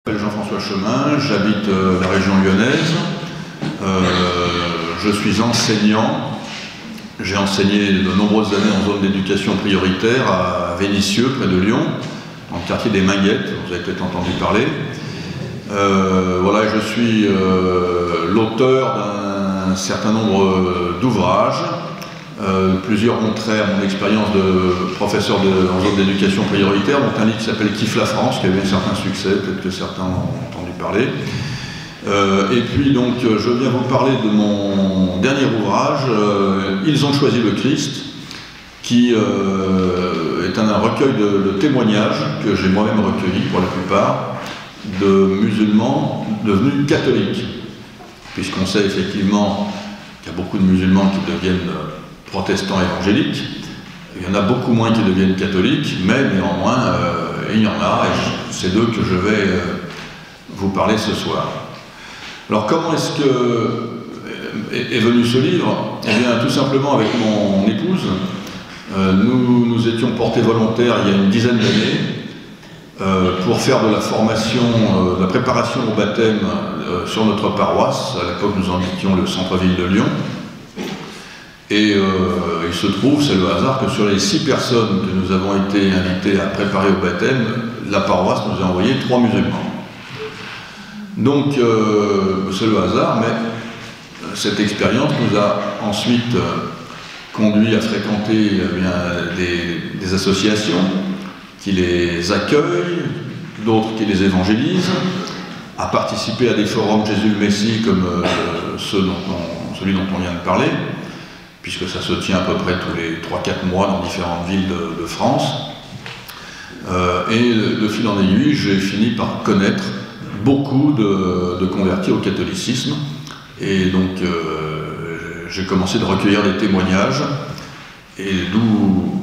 Je m'appelle Jean-François Chemin, j'habite la région lyonnaise. Je suis enseignant. J'ai enseigné de nombreuses années en zone d'éducation prioritaire à Vénissieux, près de Lyon, dans le quartier des Minguettes, vous avez peut-être entendu parler. Voilà, je suis l'auteur d'un certain nombre d'ouvrages. Plusieurs ont trait à mon expérience de professeur en zone d'éducation prioritaire, dont un livre qui s'appelle Kiffe la France, qui a eu un certain succès, peut-être que certains ont entendu parler. Et puis donc je viens vous parler de mon dernier ouvrage, Ils ont choisi le Christ, qui est un recueil de témoignages que j'ai moi-même recueillis pour la plupart de musulmans devenus catholiques, puisqu'on sait effectivement qu'il y a beaucoup de musulmans qui deviennent protestants évangéliques. Il y en a beaucoup moins qui deviennent catholiques, mais néanmoins il y en a, et c'est d'eux que je vais vous parler ce soir. Alors comment est-ce que est venu ce livre? Eh bien tout simplement avec mon épouse. Nous étions portés volontaires il y a une dizaine d'années pour faire de la formation, de la préparation au baptême sur notre paroisse. À l'époque nous habitions le centre-ville de Lyon. Et il se trouve, c'est le hasard, que sur les 6 personnes que nous avons été invitées à préparer au baptême, la paroisse nous a envoyé 3 musulmans. Donc, c'est le hasard, mais cette expérience nous a ensuite conduit à fréquenter des associations qui les accueillent, d'autres qui les évangélisent, à participer à des forums Jésus le Messie comme celui dont on vient de parler, puisque ça se tient à peu près tous les 3-4 mois dans différentes villes de France. Et de fil en aiguille, j'ai fini par connaître beaucoup de convertis au catholicisme, et donc j'ai commencé de recueillir des témoignages, et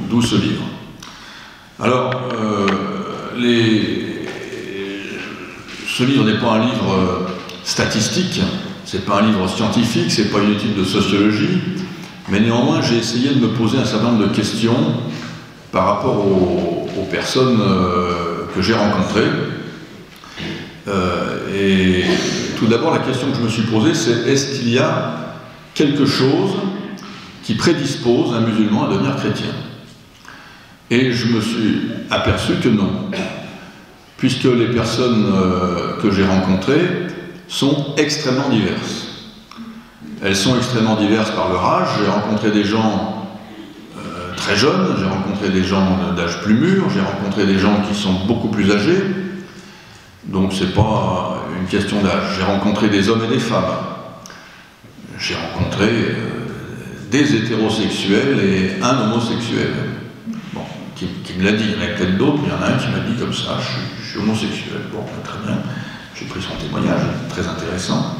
d'où ce livre. Alors, ce livre n'est pas un livre statistique, c'est pas un livre scientifique, c'est pas une étude de sociologie, mais néanmoins j'ai essayé de me poser un certain nombre de questions par rapport aux personnes que j'ai rencontrées. Et tout d'abord, la question que je me suis posée, c'est est-ce qu'il y a quelque chose qui prédispose un musulman à devenir chrétien? Et je me suis aperçu que non, puisque les personnes que j'ai rencontrées sont extrêmement diverses. Elles sont extrêmement diverses par leur âge. J'ai rencontré des gens très jeunes, j'ai rencontré des gens d'âge plus mûr, j'ai rencontré des gens qui sont beaucoup plus âgés. Donc c'est pas une question d'âge. J'ai rencontré des hommes et des femmes. J'ai rencontré des hétérosexuels et un homosexuel. Bon, qui me l'a dit. Il y en a peut-être d'autres, mais il y en a un qui m'a dit comme ça, je suis homosexuel. Bon, très bien. J'ai pris son témoignage, très intéressant.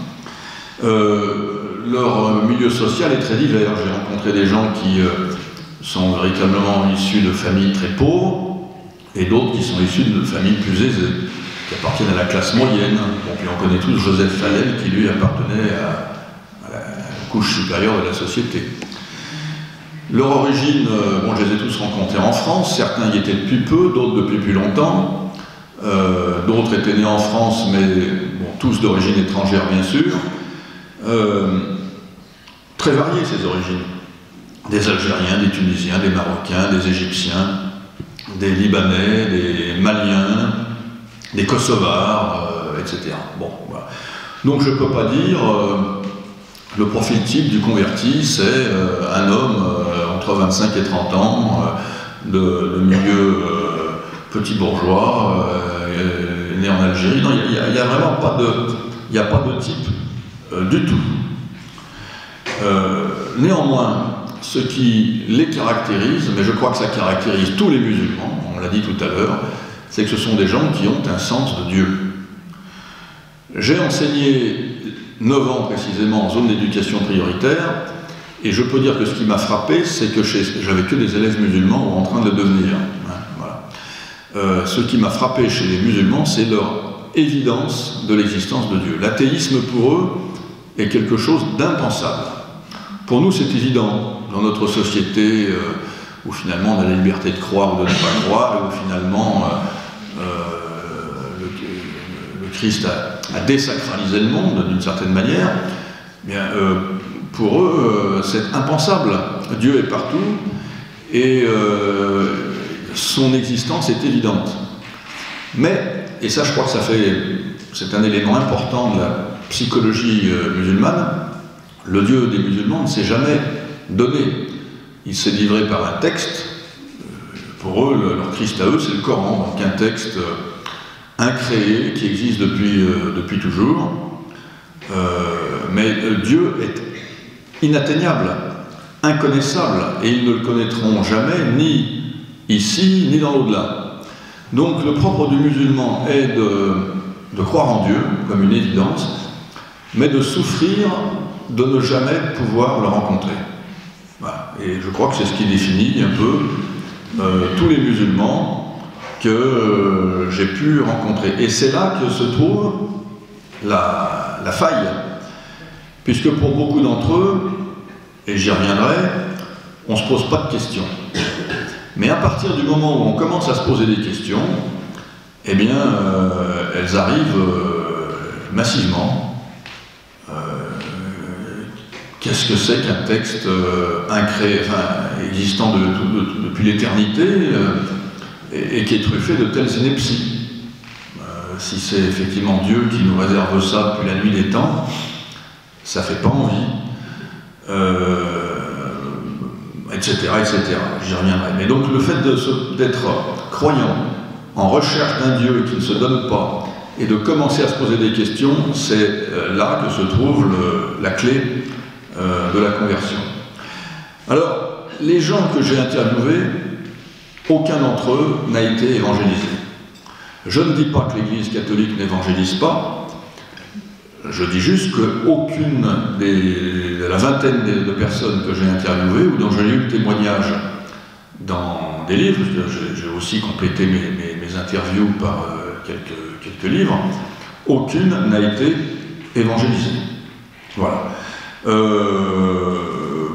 Leur milieu social est très divers. J'ai rencontré des gens qui sont véritablement issus de familles très pauvres, et d'autres qui sont issus de familles plus aisées, qui appartiennent à la classe moyenne. Bon, puis on connaît tous Joseph Fallel, qui lui appartenait à la couche supérieure de la société. Leur origine, bon, je les ai tous rencontrés en France, certains y étaient depuis peu, d'autres depuis plus longtemps, d'autres étaient nés en France, mais bon, tous d'origine étrangère bien sûr. Très variées ces origines. Des Algériens, des Tunisiens, des Marocains, des Égyptiens, des Libanais, des Maliens, des Kosovars, etc. Bon, voilà. Donc je ne peux pas dire le profil type du converti, c'est un homme entre 25 et 30 ans, de milieu petit bourgeois, né en Algérie. Non, il n'y a vraiment pas de type du tout. Néanmoins, ce qui les caractérise, mais je crois que ça caractérise tous les musulmans, on l'a dit tout à l'heure, c'est que ce sont des gens qui ont un sens de Dieu. J'ai enseigné 9 ans précisément en zone d'éducation prioritaire, et je peux dire que ce qui m'a frappé, c'est que j'avais que des élèves musulmans ou en train de le devenir. Voilà. Ce qui m'a frappé chez les musulmans, c'est leur évidence de l'existence de Dieu. L'athéisme pour eux est quelque chose d'impensable. Pour nous, c'est évident, dans notre société où finalement on a la liberté de croire ou de ne pas croire, et où finalement le Christ a désacralisé le monde d'une certaine manière, eh bien, pour eux, c'est impensable. Dieu est partout et son existence est évidente. Mais, et ça je crois que c'est un élément important de la psychologie musulmane, le Dieu des musulmans ne s'est jamais donné. Il s'est livré par un texte. Pour eux, leur Christ à eux, c'est le Coran, donc un texte incréé qui existe depuis toujours. Mais Dieu est inatteignable, inconnaissable, et ils ne le connaîtront jamais, ni ici, ni dans l'au-delà. Donc le propre du musulman est de croire en Dieu, comme une évidence, mais de souffrir de ne jamais pouvoir le rencontrer. Voilà. Et je crois que c'est ce qui définit un peu tous les musulmans que j'ai pu rencontrer. Et c'est là que se trouve la faille, puisque pour beaucoup d'entre eux, et j'y reviendrai, on ne se pose pas de questions. Mais à partir du moment où on commence à se poser des questions, eh bien, elles arrivent massivement. Qu'est-ce que c'est qu'un texte incréé, existant depuis l'éternité et qui est truffé de telles inepties? Si c'est effectivement Dieu qui nous réserve ça depuis la nuit des temps, ça ne fait pas envie, etc., etc. J'y reviendrai. Mais donc le fait d'être croyant, en recherche d'un Dieu qui ne se donne pas, et de commencer à se poser des questions, c'est là que se trouve la clé de la conversion. Alors, les gens que j'ai interviewés, aucun d'entre eux n'a été évangélisé. Je ne dis pas que l'Église catholique n'évangélise pas, je dis juste qu'aucune de la vingtaine de personnes que j'ai interviewées, ou dont j'ai eu le témoignage dans des livres, parce que j'ai aussi complété mes interviews par quelques livres, aucune n'a été évangélisée. Voilà.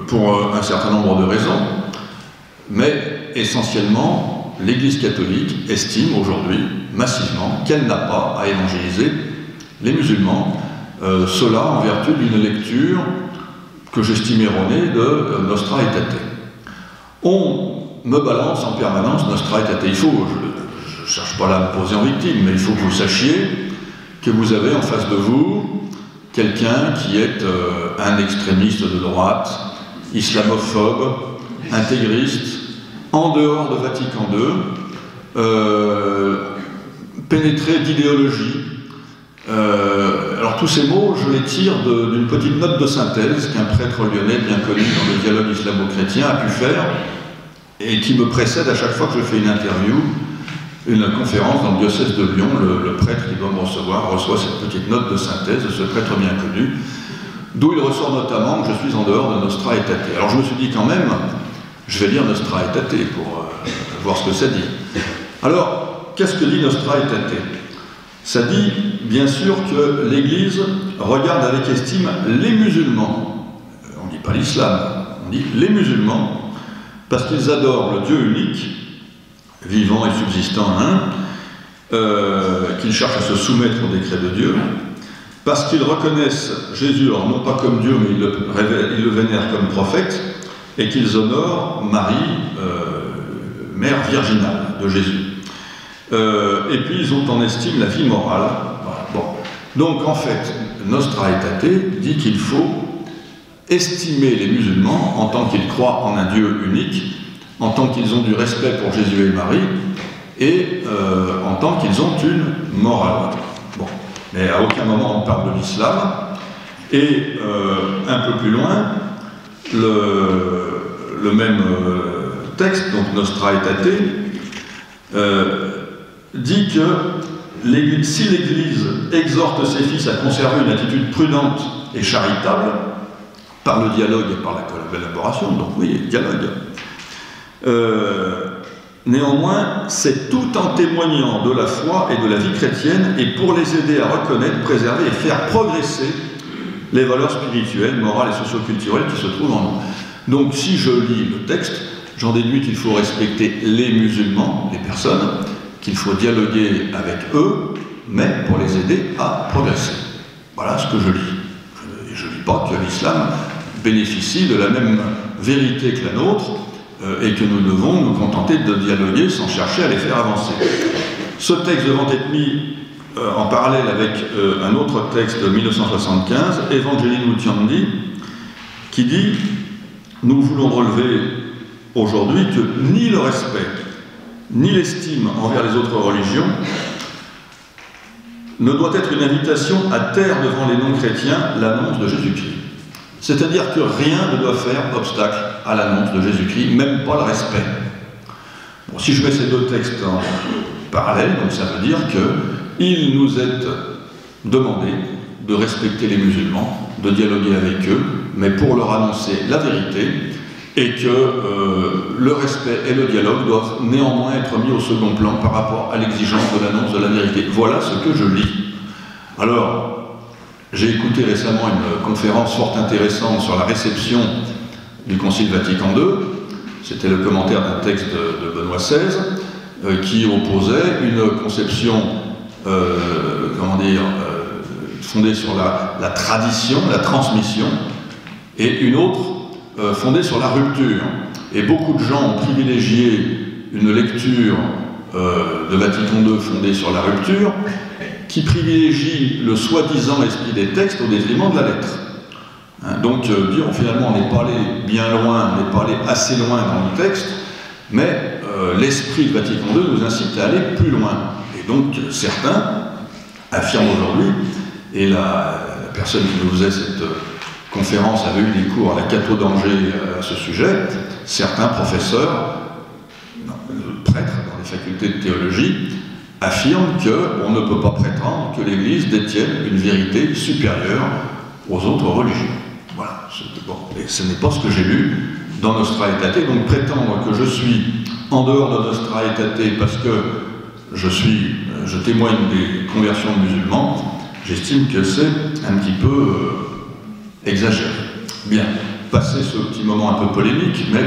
Pour un certain nombre de raisons, mais essentiellement, l'Église catholique estime aujourd'hui, massivement, qu'elle n'a pas à évangéliser les musulmans, cela en vertu d'une lecture que j'estime erronée de Nostra Aetate. On me balance en permanence Nostra Aetate. Je ne cherche pas là à me poser en victime, mais il faut que vous sachiez que vous avez en face de vous quelqu'un qui est un extrémiste de droite, islamophobe, intégriste, en dehors de Vatican II, pénétré d'idéologie. Alors tous ces mots, je les tire d'une petite note de synthèse qu'un prêtre lyonnais bien connu dans le dialogue islamo-chrétien a pu faire et qui me précède à chaque fois que je fais une interview, une conférence dans le diocèse de Lyon. Le prêtre qui doit me recevoir reçoit cette petite note de synthèse de ce prêtre bien connu, d'où il ressort notamment que je suis en dehors de Nostra Aetate. Alors je me suis dit quand même, je vais lire Nostra Aetate pour voir ce que ça dit. Alors, qu'est-ce que dit Nostra Aetate? Ça dit, bien sûr, que l'Église regarde avec estime les musulmans. On ne dit pas l'islam, on dit les musulmans, parce qu'ils adorent le Dieu unique, vivant et subsistant qu'ils cherchent à se soumettre au décret de Dieu, parce qu'ils reconnaissent Jésus, alors non pas comme Dieu, mais ils le vénèrent comme prophète, et qu'ils honorent Marie, mère virginale de Jésus. Et puis ils ont en estime la vie morale. Voilà. Bon. Donc en fait, Nostra Aetate dit qu'il faut estimer les musulmans en tant qu'ils croient en un Dieu unique, en tant qu'ils ont du respect pour Jésus et Marie, et en tant qu'ils ont une morale. Bon. Mais à aucun moment on parle de l'islam. Et un peu plus loin, le même texte, donc Nostra Aetate, dit que si l'Église exhorte ses fils à conserver une attitude prudente et charitable, par le dialogue et par la collaboration, donc oui, dialogue, néanmoins, c'est tout en témoignant de la foi et de la vie chrétienne et pour les aider à reconnaître, préserver et faire progresser les valeurs spirituelles, morales et socioculturelles qui se trouvent en nous. Donc si je lis le texte, j'en déduis qu'il faut respecter les musulmans, les personnes, qu'il faut dialoguer avec eux, mais pour les aider à progresser. Voilà ce que je lis. Je ne lis pas que l'islam bénéficie de la même vérité que la nôtre et que nous devons nous contenter de dialoguer sans chercher à les faire avancer. Ce texte devant être mis en parallèle avec un autre texte de 1975, Evangelii Nuntiandi, qui dit « Nous voulons relever aujourd'hui que ni le respect, ni l'estime envers les autres religions ne doit être une invitation à taire devant les non-chrétiens l'annonce de Jésus-Christ. » C'est-à-dire que rien ne doit faire obstacle à l'annonce de Jésus-Christ, même pas le respect. Bon, si je mets ces deux textes en parallèle, donc ça veut dire qu'il nous est demandé de respecter les musulmans, de dialoguer avec eux, mais pour leur annoncer la vérité, et que le respect et le dialogue doivent néanmoins être mis au second plan par rapport à l'exigence de l'annonce de la vérité. Voilà ce que je lis. Alors, j'ai écouté récemment une conférence fort intéressante sur la réception du Concile Vatican II. C'était le commentaire d'un texte de Benoît XVI qui opposait une conception fondée sur la tradition, la transmission, et une autre fondée sur la rupture. Et beaucoup de gens ont privilégié une lecture de Vatican II fondée sur la rupture, qui privilégie le soi-disant esprit des textes au détriment de la lettre. Donc dire finalement on n'est pas allé bien loin, on n'est pas allé assez loin dans le texte, mais l'esprit de Vatican II nous incite à aller plus loin. Et donc certains affirment aujourd'hui, et la personne qui nous faisait cette conférence avait eu des cours à la Cato d'Angers à ce sujet, certains professeurs, prêtres dans les facultés de théologie, affirment qu'on ne peut pas prétendre que l'Église détienne une vérité supérieure aux autres religions. Voilà. Bon. Et ce n'est pas ce que j'ai lu dans Nostra Aetate, donc prétendre que je suis en dehors de Nostra Aetate parce que je témoigne des conversions de musulmans, j'estime que c'est un petit peu exagéré. Bien, passer ce petit moment un peu polémique, mais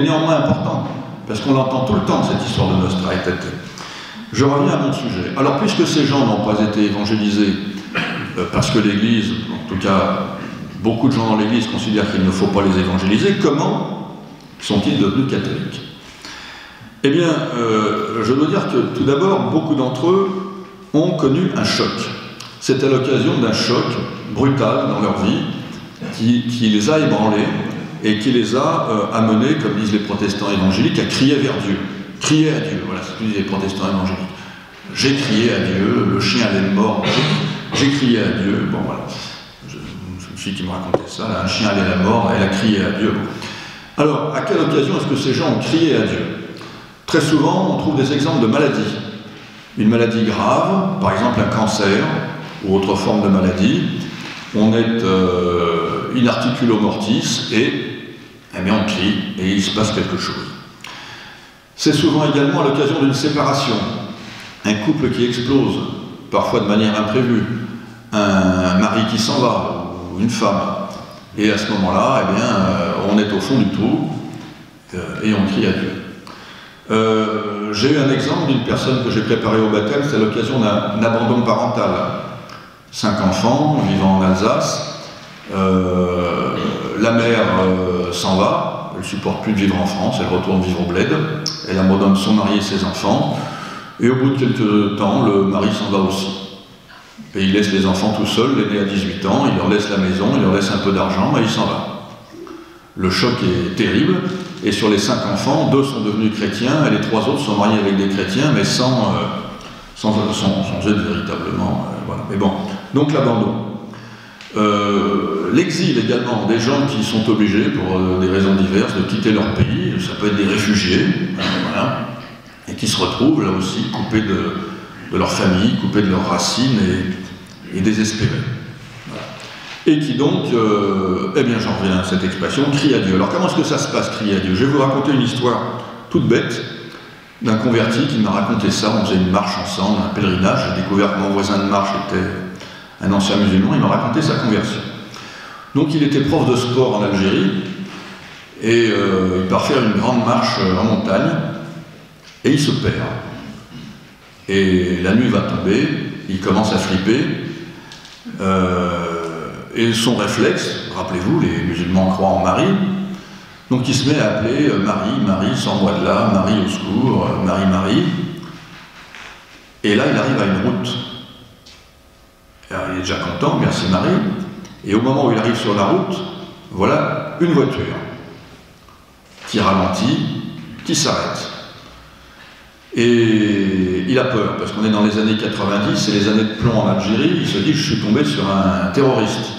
néanmoins important, parce qu'on l'entend tout le temps, cette histoire de Nostra Aetate. Je reviens à mon sujet. Alors, puisque ces gens n'ont pas été évangélisés, parce que l'Église, en tout cas, beaucoup de gens dans l'Église considèrent qu'il ne faut pas les évangéliser, comment sont-ils devenus catholiques? Eh bien, je dois dire que, tout d'abord, beaucoup d'entre eux ont connu un choc. C'est à l'occasion d'un choc brutal dans leur vie qui les a ébranlés et qui les a amenés, comme disent les protestants évangéliques, à crier vers Dieu. Crier à Dieu, voilà ce que disent les protestants évangéliques. J'ai crié à Dieu, le chien allait mort, j'ai crié à Dieu, bon voilà. Une fille qui me racontait ça, là, un chien allait à la mort, elle a crié à Dieu. Bon. Alors, à quelle occasion est-ce que ces gens ont crié à Dieu? Très souvent, on trouve des exemples de maladies. Une maladie grave, par exemple un cancer, ou autre forme de maladie, on est in articulo mortis, et on crie, et il se passe quelque chose. C'est souvent également à l'occasion d'une séparation, un couple qui explose, parfois de manière imprévue, un mari qui s'en va, ou une femme, et à ce moment-là, on est au fond du trou, et on crie à Dieu. J'ai eu un exemple d'une personne que j'ai préparée au baptême, c'est à l'occasion d'un abandon parental. 5 enfants, vivant en Alsace, la mère s'en va, elle ne supporte plus de vivre en France, elle retourne vivre au bled, elle abandonne son mari et ses enfants, et au bout de quelques temps, le mari s'en va aussi. Et il laisse les enfants tout seuls, l'aîné a 18 ans, il leur laisse la maison, il leur laisse un peu d'argent, et il s'en va. Le choc est terrible, et sur les 5 enfants, 2 sont devenus chrétiens, et les 3 autres sont mariés avec des chrétiens, mais sans être véritablement... voilà. Mais bon, donc l'abandon. L'exil également, des gens qui sont obligés, pour des raisons diverses, de quitter leur pays, ça peut être des réfugiés, voilà, et qui se retrouvent là aussi coupés de leur famille, coupés de leurs racines et désespérés. Voilà. Et qui donc, j'en reviens à cette expression, crie à Dieu. Alors comment est-ce que ça se passe, crier à Dieu? Je vais vous raconter une histoire toute bête d'un converti qui m'a raconté ça. On faisait une marche ensemble, un pèlerinage. J'ai découvert que mon voisin de marche était un ancien musulman. Il m'a raconté sa conversion. Donc il était prof de sport en Algérie et il part faire une grande marche en montagne et il se perd. Et la nuit va tomber il commence à flipper. Et son réflexe, rappelez-vous, les musulmans croient en Marie, donc il se met à appeler Marie, Marie, sors-moi de là, Marie au secours, Marie, Marie. Et là, il arrive à une route. Alors, il est déjà content, merci Marie. Et au moment où il arrive sur la route, voilà une voiture qui ralentit, qui s'arrête. Et il a peur, parce qu'on est dans les années 90, c'est les années de plomb en Algérie, il se dit, je suis tombé sur un terroriste.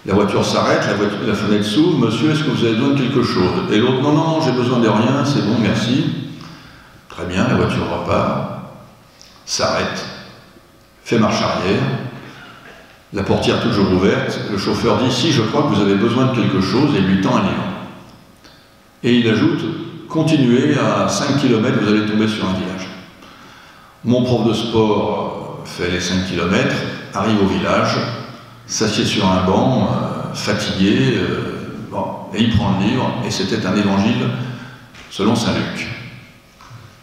La voiture s'arrête, la fenêtre s'ouvre, monsieur, est-ce que vous avez besoin de quelque chose? Et l'autre, non, non, j'ai besoin de rien, c'est bon, merci. Très bien, la voiture repart, s'arrête, fait marche arrière, la portière toujours ouverte, le chauffeur dit, si, je crois que vous avez besoin de quelque chose, et il lui tend un livre. Et il ajoute, continuez, à 5 km, vous allez tomber sur un village. Mon prof de sport fait les 5 km, arrive au village, s'assied sur un banc, fatigué, bon, et il prend le livre, et c'était un évangile selon saint Luc.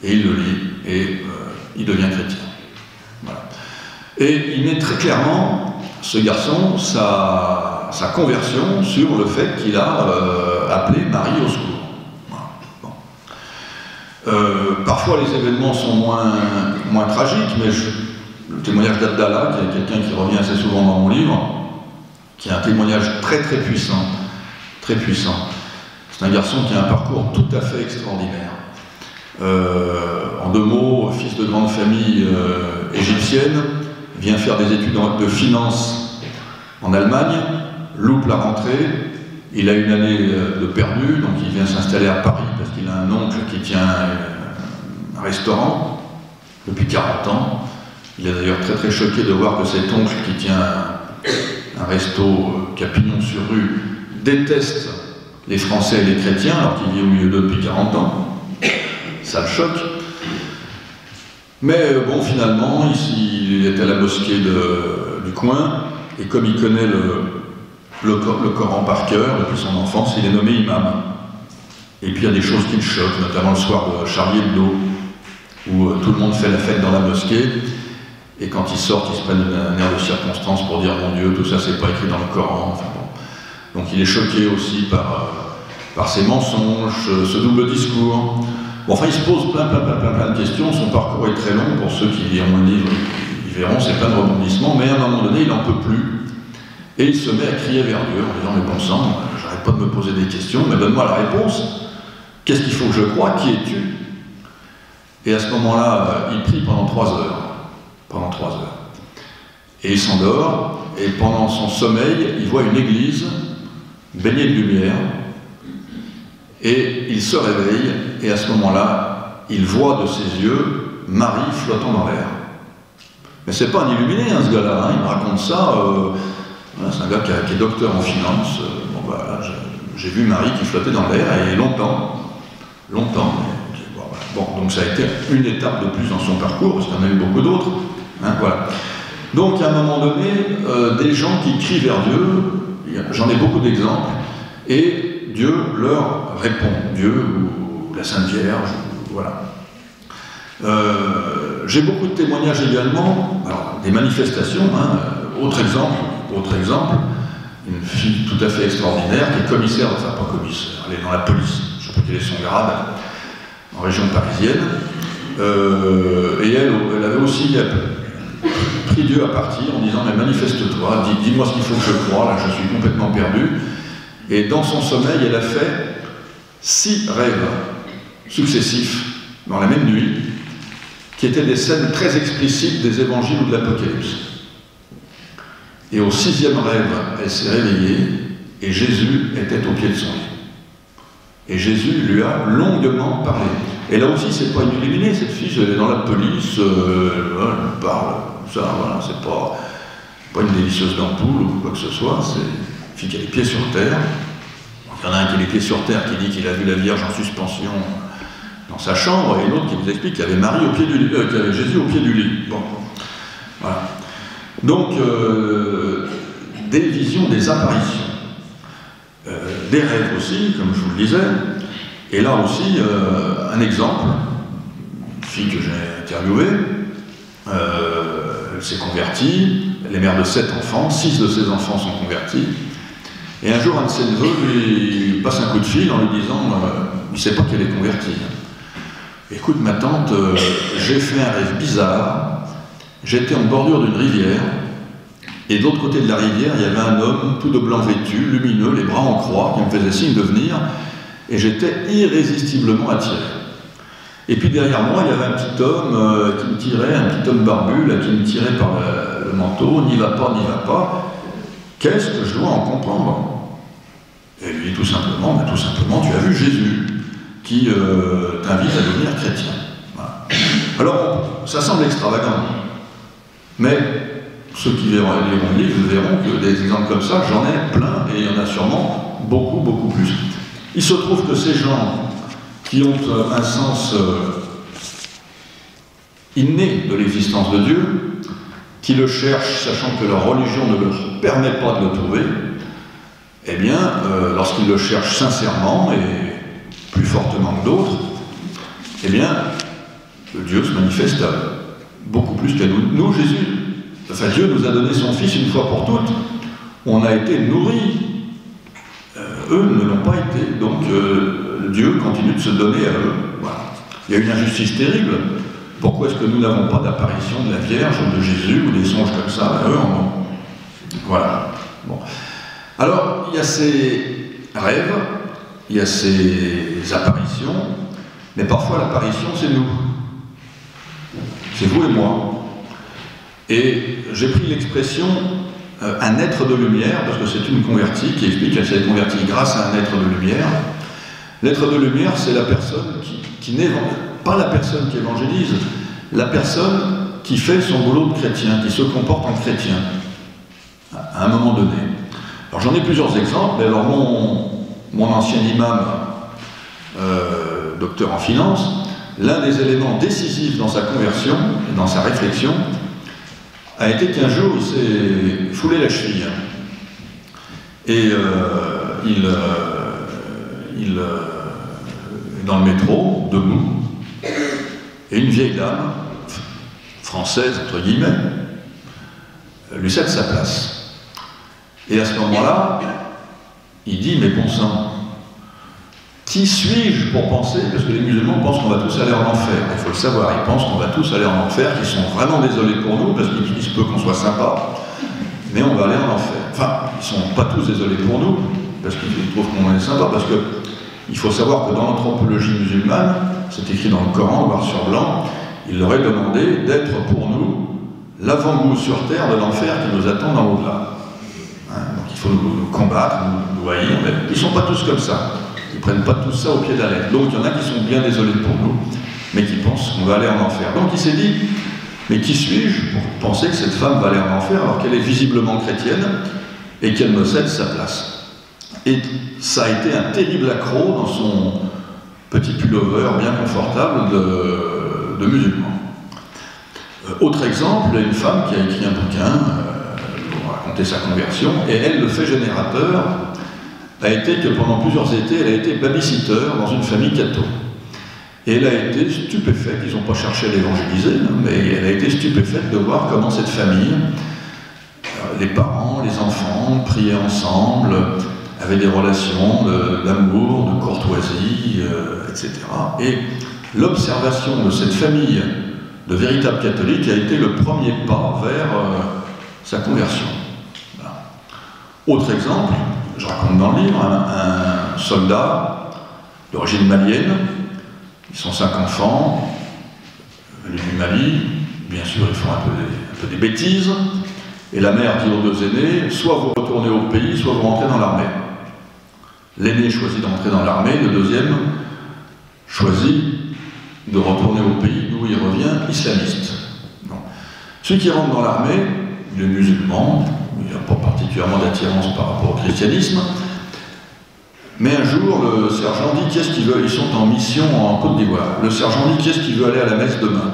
Et il le lit, et il devient chrétien. Voilà. Et il met très clairement, ce garçon, sa conversion sur le fait qu'il a appelé Marie au secours. Parfois les événements sont moins tragiques, mais le témoignage d'Abdallah, qui est quelqu'un qui revient assez souvent dans mon livre, qui a un témoignage très très puissant, très puissant. C'est un garçon qui a un parcours tout à fait extraordinaire. En 2 mots, fils de grande famille égyptienne, vient faire des études de finance en Allemagne, loupe la rentrée, il a une année de perdu, donc il vient s'installer à Paris parce qu'il a un oncle qui tient un restaurant depuis 40 ans. Il est d'ailleurs très très choqué de voir que cet oncle qui tient un resto qui a pignon sur rue déteste les Français et les chrétiens alors qu'il vit au milieu d'eux depuis 40 ans. Ça le choque. Mais bon, finalement, il est à la mosquée du coin, et comme il connaît le Coran par cœur depuis son enfance, il est nommé imam. Et puis il y a des choses qui le choquent, notamment le soir de Charlie Hebdo, où tout le monde fait la fête dans la mosquée, et quand ils sortent, ils se prennent un air de circonstance pour dire « Mon Dieu, tout ça c'est pas écrit dans le Coran ». Enfin, bon. Donc il est choqué aussi par ces mensonges, ce double discours. Bon, enfin, il se pose plein de questions. Son parcours est très long. Pour ceux qui liront le livre, ils verront, c'est plein de rebondissements. Mais à un moment donné, il n'en peut plus. Et il se met à crier vers Dieu en disant, mais bon sang, j'arrête pas de me poser des questions, mais donne-moi la réponse. Qu'est-ce qu'il faut que je croie? Qui es-tu? Et à ce moment-là, il prie pendant 3 heures. Pendant 3 heures. Et il s'endort. Et pendant son sommeil, il voit une église baignée de lumière. Et il se réveille, et à ce moment-là, il voit de ses yeux Marie flottant dans l'air. Mais c'est pas un illuminé, hein, ce gars-là, hein, il me raconte ça, voilà, c'est un gars qui est docteur en finance, bon voilà, j'ai vu Marie qui flottait dans l'air, et longtemps, bon, voilà. Bon, donc ça a été une étape de plus dans son parcours, parce qu'il y en a eu beaucoup d'autres, hein, voilà. Donc à un moment donné, des gens qui crient vers Dieu, j'en ai beaucoup d'exemples, et Dieu leur répond, Dieu ou la Sainte Vierge, voilà. J'ai beaucoup de témoignages également, alors, des manifestations, hein, autre exemple, une fille tout à fait extraordinaire, qui est commissaire, enfin pas commissaire, elle est dans la police, je ne sais pas quel est son grade, en région parisienne, et elle avait aussi pris Dieu à partir en disant, mais manifeste-toi, dis-moi ce qu'il faut que je croie, là je suis complètement perdu. Et dans son sommeil, elle a fait 6 rêves successifs dans la même nuit, qui étaient des scènes très explicites des évangiles ou de l'Apocalypse. Et au 6e rêve, elle s'est réveillée, et Jésus était au pied de son lit. Et Jésus lui a longuement parlé. Et là aussi, c'est pas une illuminée, cette fille, elle est dans la police, elle parle, ça, voilà, c'est pas une délicieuse d'ampoule ou quoi que ce soit, c'est une fille qui a les pieds sur terre. Il y en a un qui a les pieds sur terre, qui dit qu'il a vu la Vierge en suspension dans sa chambre, et l'autre qui vous explique qu'il y avait Marie au pied du lit, qu'il y avait Jésus au pied du lit. Bon, voilà. Donc, des visions, des apparitions, des rêves aussi, comme je vous le disais, et là aussi, un exemple, une fille que j'ai interviewée, s'est convertie, elle est mère de 7 enfants, 6 de ses enfants sont convertis. Et un jour, un de ses neveux lui passe un coup de fil en lui disant il ne sait pas qu'elle est convertie. Écoute, ma tante, j'ai fait un rêve bizarre. J'étais en bordure d'une rivière, et de l'autre côté de la rivière, il y avait un homme tout de blanc vêtu, lumineux, les bras en croix, qui me faisait signe de venir, et j'étais irrésistiblement attiré. Et puis derrière moi, il y avait un petit homme qui me tirait, un petit homme barbu, là, qui me tirait par le manteau, n'y va pas, qu'est-ce que je dois en comprendre? Et lui dit tout simplement, tu as vu Jésus qui t'invite à devenir chrétien. Voilà. Alors, ça semble extravagant, mais ceux qui liront le livre verront que des exemples comme ça, j'en ai plein, et il y en a sûrement beaucoup, beaucoup plus. Il se trouve que ces gens qui ont un sens inné de l'existence de Dieu, qui le cherchent, sachant que leur religion ne leur permet pas de le trouver, eh bien, lorsqu'ils le cherchent sincèrement et plus fortement que d'autres, eh bien, Dieu se manifeste beaucoup plus qu'à nous. Nous, Dieu nous a donné son Fils une fois pour toutes. On a été nourris. Eux ne l'ont pas été. Donc, Dieu continue de se donner à eux. Voilà. Il y a une injustice terrible. Pourquoi est-ce que nous n'avons pas d'apparition de la Vierge, de Jésus, ou des songes comme ça? Eux en ont. Voilà. Bon. Alors, il y a ces rêves, il y a ces apparitions, mais parfois l'apparition, c'est nous. C'est vous et moi. Et j'ai pris l'expression un être de lumière, parce que c'est une convertie qui explique qu'elle s'est convertie grâce à un être de lumière. L'être de lumière, c'est la personne qui n'est pas la personne qui évangélise, la personne qui fait son boulot de chrétien, qui se comporte en chrétien, à un moment donné. Alors j'en ai plusieurs exemples, mais alors mon ancien imam, docteur en finance, l'un des éléments décisifs dans sa conversion, et dans sa réflexion, a été qu'un jour il s'est foulé la cheville. Et il est dans le métro, debout, et une vieille dame, française entre guillemets, lui cède sa place. Et à ce moment-là, il dit, mais bon sang, qui suis-je pour penser, parce que les musulmans pensent qu'on va tous aller en enfer, il faut le savoir, ils pensent qu'on va tous aller en enfer, qu'ils sont vraiment désolés pour nous, parce qu'il se peut qu'on soit sympa, mais on va aller en enfer. Enfin, ils ne sont pas tous désolés pour nous, parce qu'ils trouvent qu'on est sympa, parce que il faut savoir que dans l'anthropologie musulmane, c'est écrit dans le Coran, noir sur blanc, il leur est demandé d'être pour nous l'avant-goût sur terre de l'enfer qui nous attend dans l'au-delà. Donc il faut nous combattre, nous haïr, mais ils ne sont pas tous comme ça. Ils ne prennent pas tout ça au pied de la lettre. Donc il y en a qui sont bien désolés pour nous, mais qui pensent qu'on va aller en enfer. Donc il s'est dit, mais qui suis-je pour penser que cette femme va aller en enfer alors qu'elle est visiblement chrétienne et qu'elle me cède sa place? Et ça a été un terrible accroc dans son petit pullover bien confortable de musulman. Autre exemple, une femme qui a écrit un bouquin pour raconter sa conversion, et elle, le fait générateur a été que pendant plusieurs étés, elle a été babysitter dans une famille catho. Et elle a été stupéfaite, ils n'ont pas cherché à l'évangéliser, mais elle a été stupéfaite de voir comment cette famille, les parents, les enfants, priaient ensemble, avaient des relations d'amour, de courtoisie, etc. Et l'observation de cette famille de véritables catholiques a été le premier pas vers sa conversion. Voilà. Autre exemple, je raconte dans le livre, un soldat d'origine malienne, ils sont 5 enfants, venus du Mali, bien sûr ils font un peu des bêtises, et la mère dit aux 2 aînés, soit vous retournez au pays, soit vous rentrez dans l'armée. L'aîné choisit d'entrer dans l'armée, le deuxième choisit de retourner au pays d'où il revient islamiste. Bon. Celui qui rentre dans l'armée, il est musulman, il n'a pas particulièrement d'attirance par rapport au christianisme, mais un jour le sergent dit qu'est-ce qu'il veut, ils sont en mission en Côte d'Ivoire, le sergent dit qu'est-ce qu'il veut aller à la messe demain.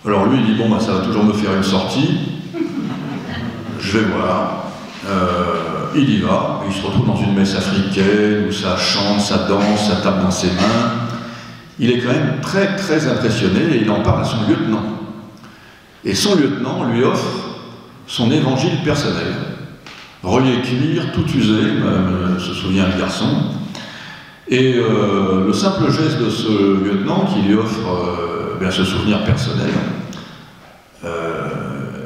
Alors lui il dit bon bah, ça va toujours me faire une sortie, je vais voir. Il y va, il se retrouve dans une messe africaine où ça chante, ça danse, ça tape dans ses mains. Il est quand même très très impressionné et il en parle à son lieutenant. Et son lieutenant lui offre son évangile personnel, relié cuir, tout usé, se souvient le garçon. Et le simple geste de ce lieutenant qui lui offre ce souvenir personnel,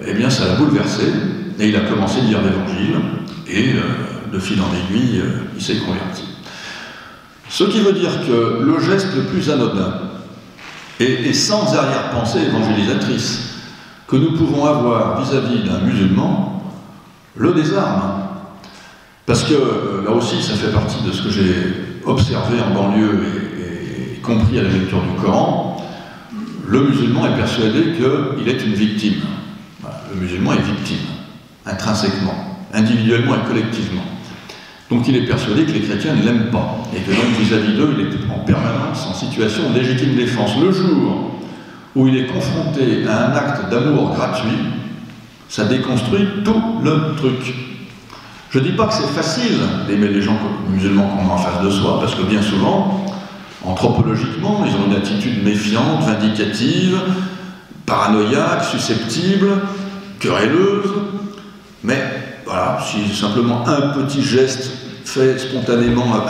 eh bien ça l'a bouleversé, et il a commencé à lire l'Évangile, et de fil en aiguille, il s'est converti. Ce qui veut dire que le geste le plus anodin, et sans arrière-pensée évangélisatrice, que nous pouvons avoir vis-à-vis d'un musulman, le désarme. Parce que, là aussi, ça fait partie de ce que j'ai observé en banlieue et compris à la lecture du Coran. Le musulman est persuadé qu'il est une victime. Voilà, le musulman est victime, intrinsèquement, individuellement et collectivement. Donc il est persuadé que les chrétiens ne l'aiment pas, et que donc vis-à-vis d'eux, il est en permanence en situation de légitime défense. Le jour où il est confronté à un acte d'amour gratuit, ça déconstruit tout le truc. Je ne dis pas que c'est facile d'aimer les gens musulmans qu'on a en face de soi, parce que bien souvent, anthropologiquement, ils ont une attitude méfiante, vindicative, paranoïaque, susceptible, querelleuse, mais voilà, si simplement un petit geste fait spontanément avec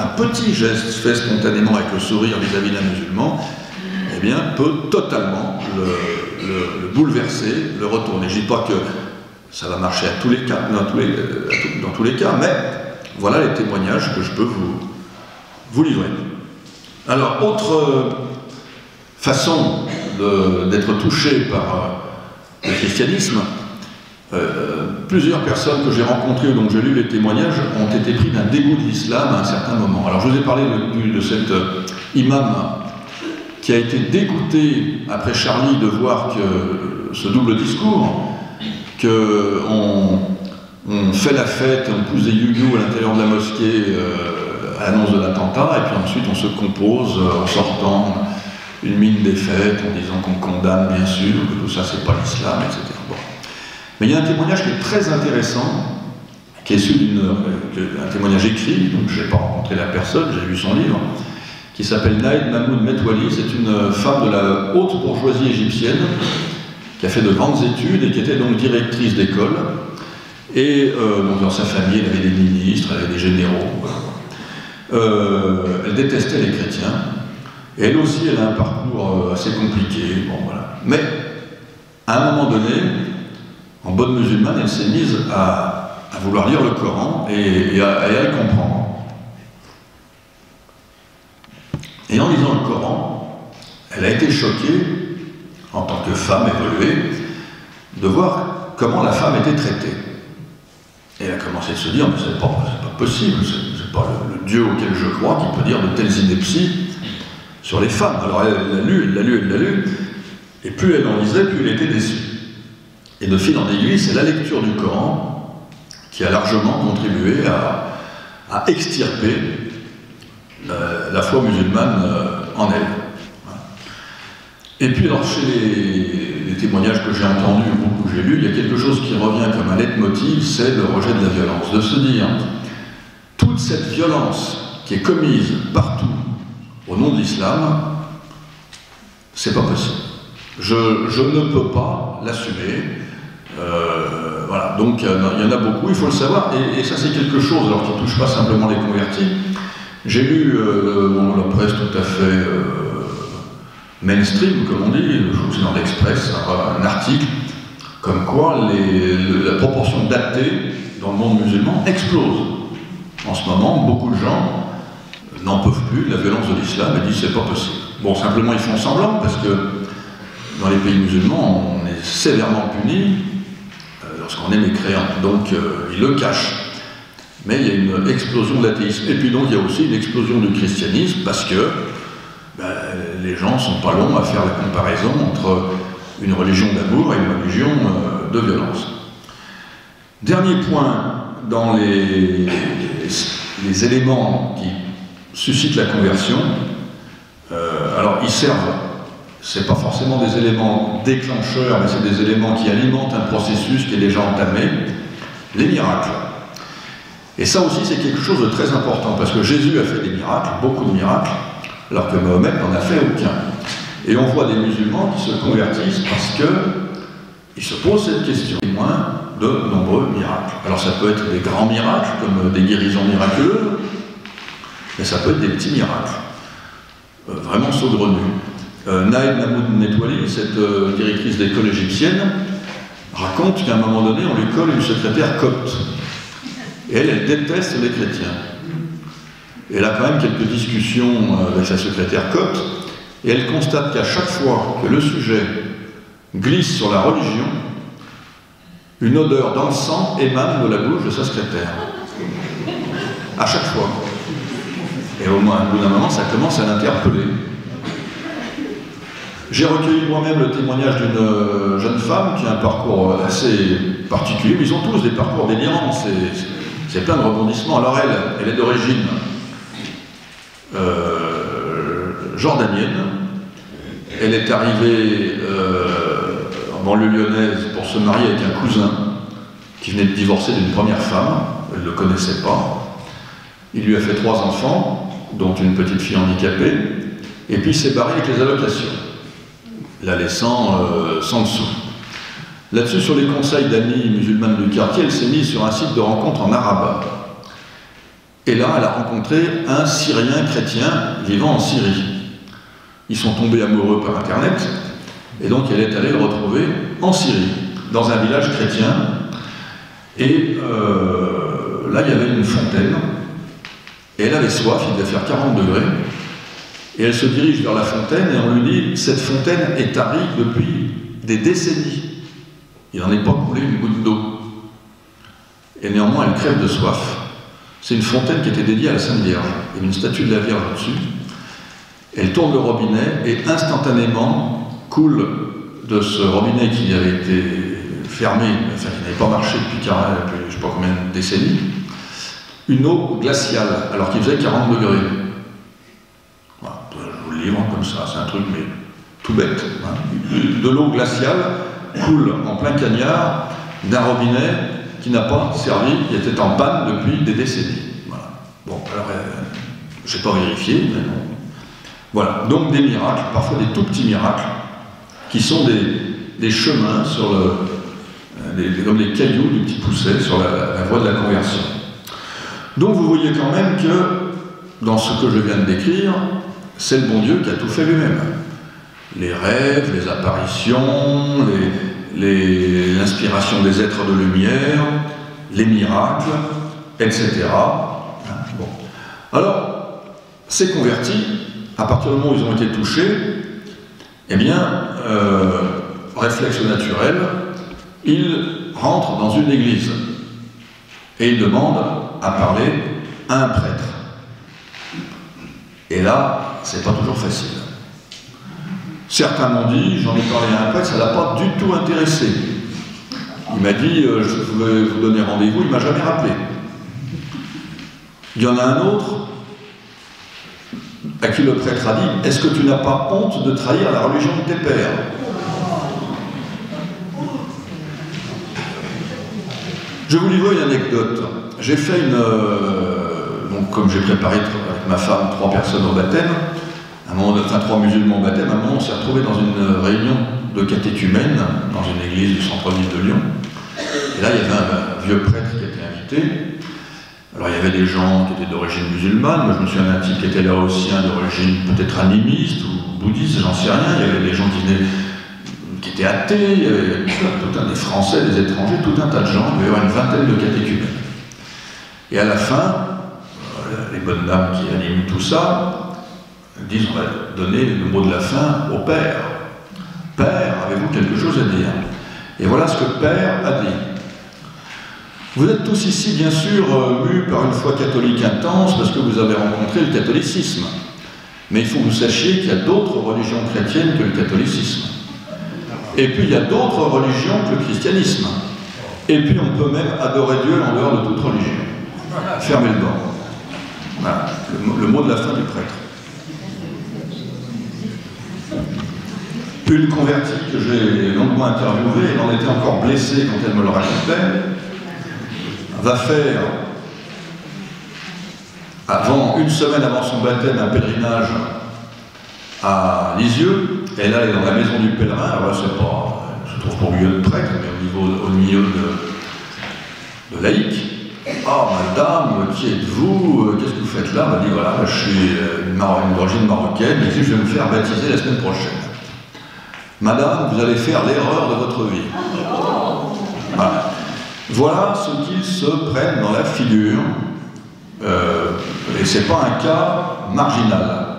le sourire vis-à-vis d'un musulman, eh bien, peut totalement le bouleverser, le retourner. Je ne dis pas que ça va marcher à tous les cas, dans tous les cas, mais voilà les témoignages que je peux vous livrer. Alors, autre façon d'être touché par le christianisme, plusieurs personnes que j'ai rencontrées, dont j'ai lu les témoignages, ont été pris d'un dégoût de l'islam à un certain moment. Alors, je vous ai parlé de cet imam qui a été dégoûté après Charlie de voir que ce double discours, qu'on fait la fête, on pousse des you-you à l'intérieur de la mosquée à l'annonce de l'attentat, et puis ensuite on se compose en sortant une mine défaite, en disant qu'on condamne bien sûr, que tout ça c'est pas l'islam, etc. Bon. Mais il y a un témoignage qui est très intéressant, qui est issu d'un témoignage écrit, donc je n'ai pas rencontré la personne, j'ai lu son livre, qui s'appelle Naïd Mahmoud Metwali. C'est une femme de la haute bourgeoisie égyptienne qui a fait de grandes études et qui était donc directrice d'école. Et donc dans sa famille, elle avait des ministres, elle avait des généraux. Elle détestait les chrétiens. Et elle aussi, elle a un parcours assez compliqué. Bon, voilà. Mais à un moment donné, en bonne musulmane, elle s'est mise à vouloir lire le Coran et à le comprendre. Et en lisant le Coran, elle a été choquée, en tant que femme évoluée, de voir comment la femme était traitée. Et elle a commencé à se dire, mais c'est pas possible, c'est pas le Dieu auquel je crois qui peut dire de telles inepties sur les femmes. Alors elle l'a lu, et plus elle en lisait, plus elle était déçue. Et de fil en aiguille, c'est la lecture du Coran qui a largement contribué à extirper la foi musulmane en elle. Et puis, alors, chez les témoignages que j'ai entendus ou que j'ai lus, il y a quelque chose qui revient comme un leitmotiv, c'est le rejet de la violence. De se dire, toute cette violence qui est commise partout au nom de l'islam, c'est pas possible. Je ne peux pas l'assumer. Voilà, donc il y en a beaucoup, il faut le savoir, et ça c'est quelque chose, alors qui ne touche pas simplement les convertis. J'ai lu dans la presse tout à fait mainstream, comme on dit, je crois que c'est dans l'Express, un article comme quoi la proportion d'athées dans le monde musulman explose. En ce moment, beaucoup de gens n'en peuvent plus de la violence de l'islam et disent c'est pas possible. Bon, simplement ils font semblant parce que dans les pays musulmans, on est sévèrement puni lorsqu'on est mécréant, donc ils le cachent. Mais il y a une explosion de l'athéisme. Et puis donc il y a aussi une explosion du christianisme parce que les gens ne sont pas longs à faire la comparaison entre une religion d'amour et une religion de violence. Dernier point dans les éléments qui suscitent la conversion, alors ils servent, c'est pas forcément des éléments déclencheurs, mais c'est des éléments qui alimentent un processus qui est déjà entamé, les miracles. Et ça aussi c'est quelque chose de très important, parce que Jésus a fait des miracles, beaucoup de miracles, alors que Mahomet n'en a fait aucun. Et on voit des musulmans qui se convertissent parce il se pose cette question, témoin de nombreux miracles. Alors ça peut être des grands miracles, comme des guérisons miraculeuses, mais ça peut être des petits miracles, vraiment saugrenus. Naïd Mahmoud Netwali, cette directrice d'école égyptienne, raconte qu'à un moment donné, on lui colle une secrétaire copte. Et elle déteste les chrétiens. Et elle a quand même quelques discussions avec sa secrétaire copte, et elle constate qu'à chaque fois que le sujet glisse sur la religion, une odeur d'encens émane de la bouche de sa secrétaire. À chaque fois. Et au moins, au bout d'un moment, ça commence à l'interpeller. J'ai recueilli moi-même le témoignage d'une jeune femme qui a un parcours assez particulier, mais ils ont tous des parcours délirants, c'est plein de rebondissements. Alors elle est d'origine jordanienne, elle est arrivée en banlieue lyonnaise pour se marier avec un cousin qui venait de divorcer d'une première femme, elle ne le connaissait pas. Il lui a fait 3 enfants, dont une petite fille handicapée, et puis il s'est barré avec les allocations, la laissant sans dessous. Là-dessus, sur les conseils d'amis musulmanes du quartier, elle s'est mise sur un site de rencontre en arabe. Et là, elle a rencontré un Syrien chrétien vivant en Syrie. Ils sont tombés amoureux par Internet, et donc elle est allée le retrouver en Syrie, dans un village chrétien. Et là, il y avait une fontaine, et elle avait soif, il devait faire 40 degrés. Et elle se dirige vers la fontaine et on lui dit « Cette fontaine est tarie depuis des décennies. Il n'en est pas coulé une goutte d'eau. » Et néanmoins, elle crève de soif. C'est une fontaine qui était dédiée à la Sainte Vierge. Il y avait une statue de la Vierge au-dessus. Elle tourne le robinet et instantanément coule de ce robinet qui avait été fermé, enfin qui n'avait pas marché depuis je ne sais pas combien de décennies, une eau glaciale, alors qu'il faisait 40 degrés. Voilà, je vous le livre comme ça, c'est un truc mais tout bête. Hein. De l'eau glaciale coule en plein cagnard d'un robinet qui n'a pas servi, qui était en panne depuis des décennies. Voilà. Bon, alors, je n'ai pas vérifié, mais non. Voilà, donc des miracles, parfois des tout petits miracles, qui sont des chemins sur comme des cailloux du petit pousset sur la voie de la conversion. Donc vous voyez quand même que, dans ce que je viens de décrire, c'est le bon Dieu qui a tout fait lui-même. Les rêves, les apparitions, l'inspiration des êtres de lumière, les miracles, etc. Bon. Alors, ces convertis, à partir du moment où ils ont été touchés, eh bien, réflexe naturel, ils rentrent dans une église et ils demandent à parler à un prêtre. Et là, c'est pas toujours facile. Certains m'ont dit, j'en ai parlé à un prêtre, ça ne l'a pas du tout intéressé. Il m'a dit, je vais vous donner rendez-vous, il ne m'a jamais rappelé. Il y en a un autre à qui le prêtre a dit, est-ce que tu n'as pas honte de trahir la religion de tes pères? Je vous livre une anecdote. J'ai fait donc comme j'ai préparé avec ma femme 3 personnes au baptême, enfin 3 musulmans au baptême, à un moment on s'est retrouvés dans une réunion de catéchumènes dans une église du centre-ville de Lyon. Et là il y avait un vieux prêtre qui était invité. Alors il y avait des gens qui étaient d'origine musulmane, moi je me souviens d'un type qui était là aussi, d'origine peut-être animiste ou bouddhiste, j'en sais rien. Il y avait des gens qui étaient athées, il y avait des Français, des étrangers, tout un tas de gens, il y avait une vingtaine de catéchumènes. Et à la fin, les bonnes dames qui animent tout ça disent on va donner le mot de la fin au Père. Père, avez-vous quelque chose à dire? Et voilà ce que Père a dit. Vous êtes tous ici, bien sûr, mus par une foi catholique intense parce que vous avez rencontré le catholicisme. Mais il faut que vous sachiez qu'il y a d'autres religions chrétiennes que le catholicisme. Et puis il y a d'autres religions que le christianisme. Et puis on peut même adorer Dieu en dehors de toute religion. Fermez le banc. Voilà, le mot de la fin du prêtre. Une convertie que j'ai longuement interviewée, elle en était encore blessée quand elle me le racontait, va faire, une semaine avant son baptême, un pèlerinage à Lisieux. Et là, elle est dans la maison du pèlerin. Alors là, c'est trouve pour milieu de prêtre, mais au milieu de laïcs. Ah, madame, qui êtes-vous? Qu'est-ce que vous faites là? Elle m'a dit, voilà, je suis d'origine marocaine, et je vais me faire baptiser la semaine prochaine. Madame, vous allez faire l'erreur de votre vie. Voilà. Voilà ce qu'ils se prennent dans la figure, et ce n'est pas un cas marginal,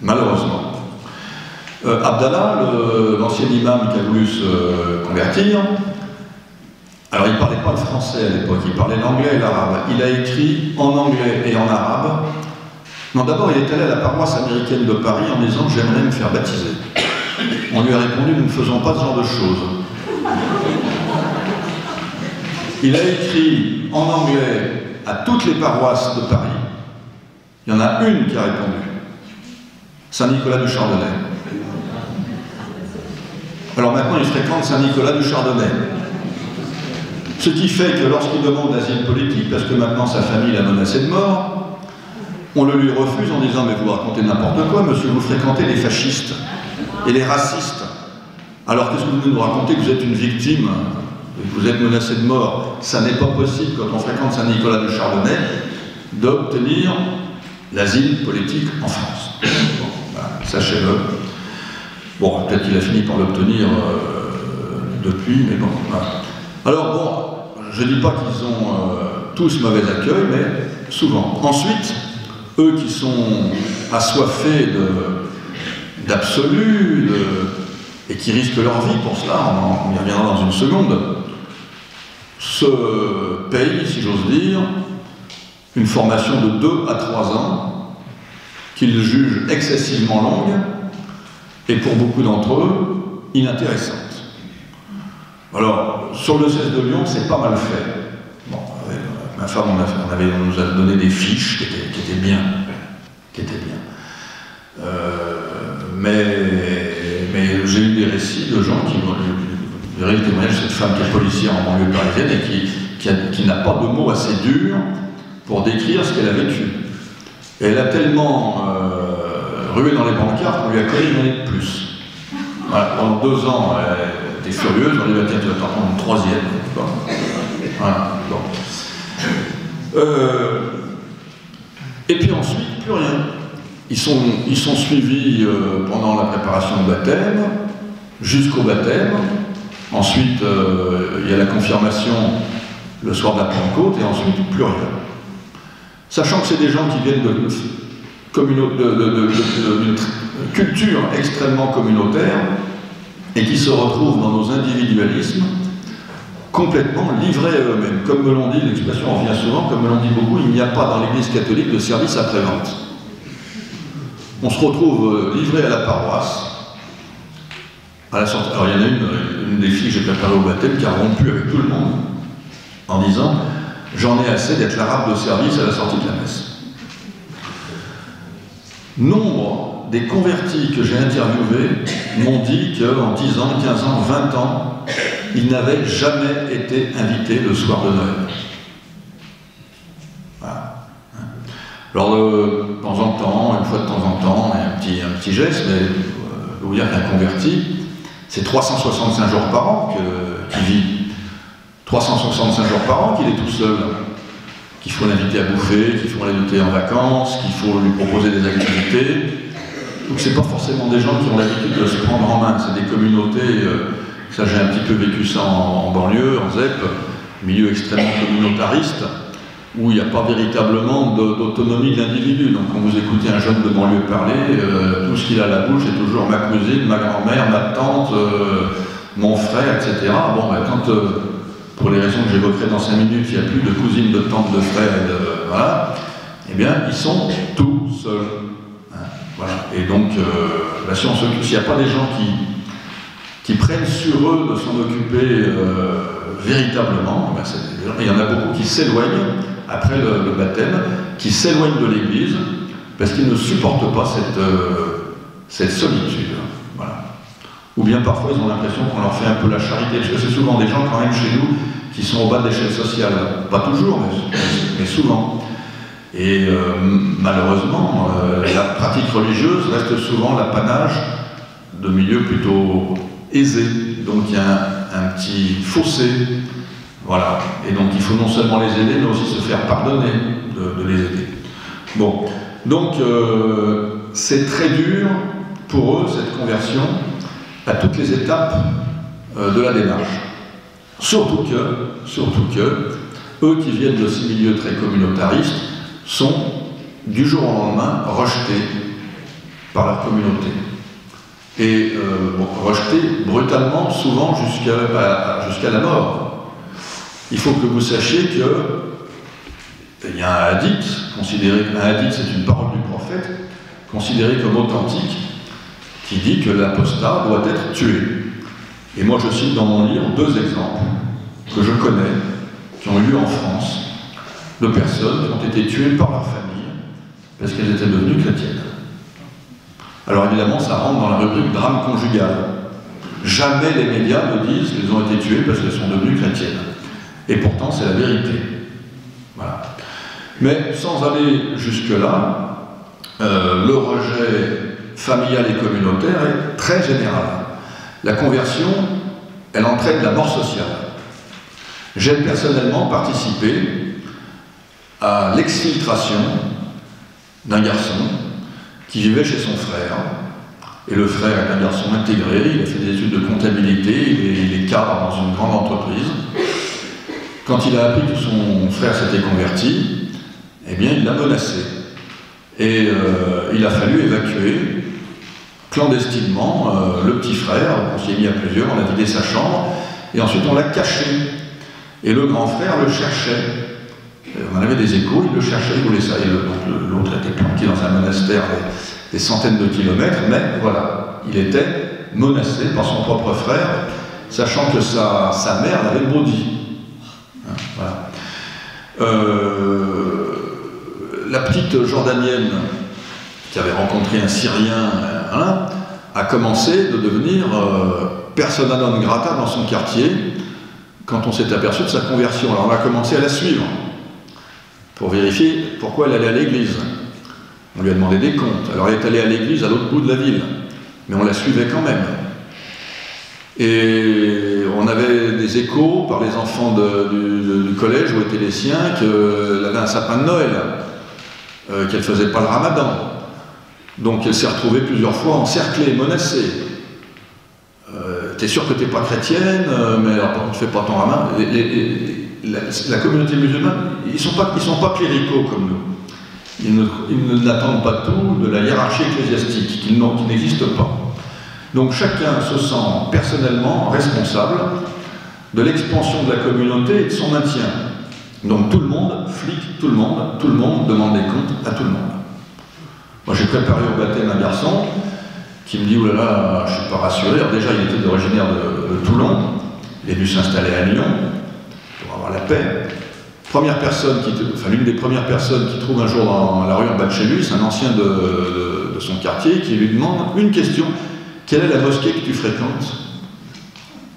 malheureusement. Abdallah, l'ancien imam qui a voulu se convertir, alors il ne parlait pas le français à l'époque, il parlait l'anglais et l'arabe. Il a écrit en anglais et en arabe. Non, d'abord il est allé à la paroisse américaine de Paris en disant « j'aimerais me faire baptiser ». On lui a répondu « nous ne faisons pas ce genre de choses ». Il a écrit en anglais à toutes les paroisses de Paris. Il y en a une qui a répondu. Saint-Nicolas du Chardonnay. Alors maintenant, il fréquente Saint-Nicolas du Chardonnay. Ce qui fait que lorsqu'il demande l'asile politique, parce que maintenant sa famille l'a menacé de mort, on le lui refuse en disant « mais vous racontez n'importe quoi, monsieur, vous fréquentez les fascistes et les racistes. Alors qu'est-ce que vous nous racontez que vous êtes une victime, que vous êtes menacé de mort? Ça n'est pas possible, quand on fréquente Saint-Nicolas du Chardonnay, d'obtenir l'asile politique en France. » Bon, voilà, sachez-le. Bon, peut-être qu'il a fini par l'obtenir depuis, mais bon, voilà. Alors bon, je ne dis pas qu'ils ont tous mauvais accueil, mais souvent. Ensuite, eux qui sont assoiffés d'absolu et qui risquent leur vie pour cela, on y reviendra dans une seconde, se payent, si j'ose dire, une formation de 2 à 3 ans qu'ils jugent excessivement longue et pour beaucoup d'entre eux, inintéressante. Alors, sur le CES de Lyon, c'est pas mal fait. Bon, ma femme, on nous a donné des fiches qui étaient bien. Mais j'ai eu des récits de gens qui verraient le témoignage de cette femme qui est policière en banlieue parisienne et qui n'a pas de mots assez durs pour décrire ce qu'elle a vécu. Et elle a tellement rué dans les bancards qu'on lui a collé une année de plus. Voilà, pendant 2 ans, elle était furieuse, on lui a dit tu vas t'en prendre une 3e. Bon. Voilà, bon. Et puis ensuite, plus rien. Ils sont suivis pendant la préparation du baptême, jusqu'au baptême. Ensuite, il y a la confirmation le soir de la Pentecôte, et ensuite, plus rien. Sachant que c'est des gens qui viennent d'une culture extrêmement communautaire et qui se retrouvent dans nos individualismes complètement livrés à eux-mêmes. Comme me l'ont dit, l'expression revient souvent, comme me l'ont dit beaucoup, il n'y a pas dans l'Église catholique de service après-vente. On se retrouve livré à la paroisse. À la sortie, alors il y en a une des filles que j'ai préparée au baptême qui a rompu avec tout le monde en disant « j'en ai assez d'être l'arabe de service à la sortie de la messe ». Nombre des convertis que j'ai interviewés m'ont dit qu'en 10 ans, 15 ans, 20 ans, ils n'avaient jamais été invités le soir de Noël. Voilà. Alors, de temps en temps, une fois de temps en temps, il y a un petit geste, mais je peux vous dire qu'un converti, c'est 365 jours par an qu'il vit. 365 jours par an qu'il est tout seul. Qu'il faut l'inviter à bouffer, qu'il faut l'inviter en vacances, qu'il faut lui proposer des activités. Donc c'est pas forcément des gens qui ont l'habitude de se prendre en main, c'est des communautés, ça j'ai un petit peu vécu ça en banlieue, en ZEP, milieu extrêmement communautariste, où il n'y a pas véritablement d'autonomie de l'individu. Donc quand vous écoutez un jeune de banlieue parler, tout ce qu'il a à la bouche est toujours ma cousine, ma grand-mère, ma tante, mon frère, etc. Bon, ben, quand, pour les raisons que j'évoquerai dans 5 minutes, il n'y a plus de cousines, de tantes, de frères, voilà, eh bien, ils sont tout seuls. Voilà. Et donc, là, s'il n'y a pas des gens qui prennent sur eux de s'en occuper véritablement, ben il y en a beaucoup qui s'éloignent après le baptême, qui s'éloignent de l'Église parce qu'ils ne supportent pas cette solitude. Voilà. Ou bien parfois ils ont l'impression qu'on leur fait un peu la charité, parce que c'est souvent des gens quand même chez nous qui sont au bas de l'échelle sociale. Pas toujours, mais souvent. Et malheureusement, la pratique religieuse reste souvent l'apanage de milieux plutôt aisés. Donc il y a un petit fossé. Voilà. Et donc il faut non seulement les aider, mais aussi se faire pardonner de les aider. Bon. Donc c'est très dur pour eux, cette conversion, à toutes les étapes de la démarche. Surtout que eux qui viennent de ces milieux très communautaristes sont du jour au lendemain rejetés par leur communauté. Et rejetés brutalement, souvent jusqu'à la mort. Il faut que vous sachiez qu'il y a un hadith, un hadith c'est une parole du prophète, considéré comme authentique, qui dit que l'apostat doit être tué. Et moi je cite dans mon livre 2 exemples que je connais, qui ont eu lieu en France, de personnes qui ont été tuées par leur famille parce qu'elles étaient devenues chrétiennes. Alors évidemment, ça rentre dans la rubrique drame conjugal. Jamais les médias ne disent qu'elles ont été tuées parce qu'elles sont devenues chrétiennes. Et pourtant, c'est la vérité. Voilà. Mais sans aller jusque-là, le rejet familial et communautaire est très général. La conversion, elle entraîne la mort sociale. J'ai personnellement participé à l'exfiltration d'un garçon qui vivait chez son frère. Et le frère est un garçon intégré, il a fait des études de comptabilité, il est cadre dans une grande entreprise. Quand il a appris que son frère s'était converti, eh bien il l'a menacé. Et il a fallu évacuer clandestinement le petit frère, on s'y est mis à plusieurs, on a vidé sa chambre, et ensuite on l'a caché. Et le grand frère le cherchait. On en avait des échos, il le cherchait, il voulait ça. Donc l'autre était planqué dans un monastère des centaines de kilomètres, mais voilà, il était menacé par son propre frère, sachant que sa mère l'avait maudit. Hein, voilà. La petite Jordanienne qui avait rencontré un Syrien, a commencé de devenir persona non grata dans son quartier quand on s'est aperçu de sa conversion. Alors on a commencé à la suivre pour vérifier pourquoi elle allait à l'église. On lui a demandé des comptes. Alors elle est allée à l'église à l'autre bout de la ville, mais on la suivait quand même. Et on avait des échos par les enfants du collège où étaient les siens qu'elle avait un sapin de Noël, qu'elle ne faisait pas le ramadan. Donc elle s'est retrouvée plusieurs fois encerclée, menacée. T'es sûr que t'es pas chrétienne, mais alors tu fais pas ton ramadan. La communauté musulmane, ils sont pas cléricaux comme nous. Ils n'attendent pas tout de la hiérarchie ecclésiastique, qui n'existe pas. Donc chacun se sent personnellement responsable de l'expansion de la communauté et de son maintien. Donc tout le monde flique tout le monde demande des comptes à tout le monde. Moi j'ai préparé au baptême un garçon qui me dit « Oh là là, je ne suis pas rassuré ». Alors déjà il était originaire de Toulon, il est dû s'installer à Lyon pour avoir la paix. L'une des premières personnes qui trouve un jour dans la rue en bas de chez lui, c'est un ancien de son quartier qui lui demande une question: quelle est la mosquée que tu fréquentes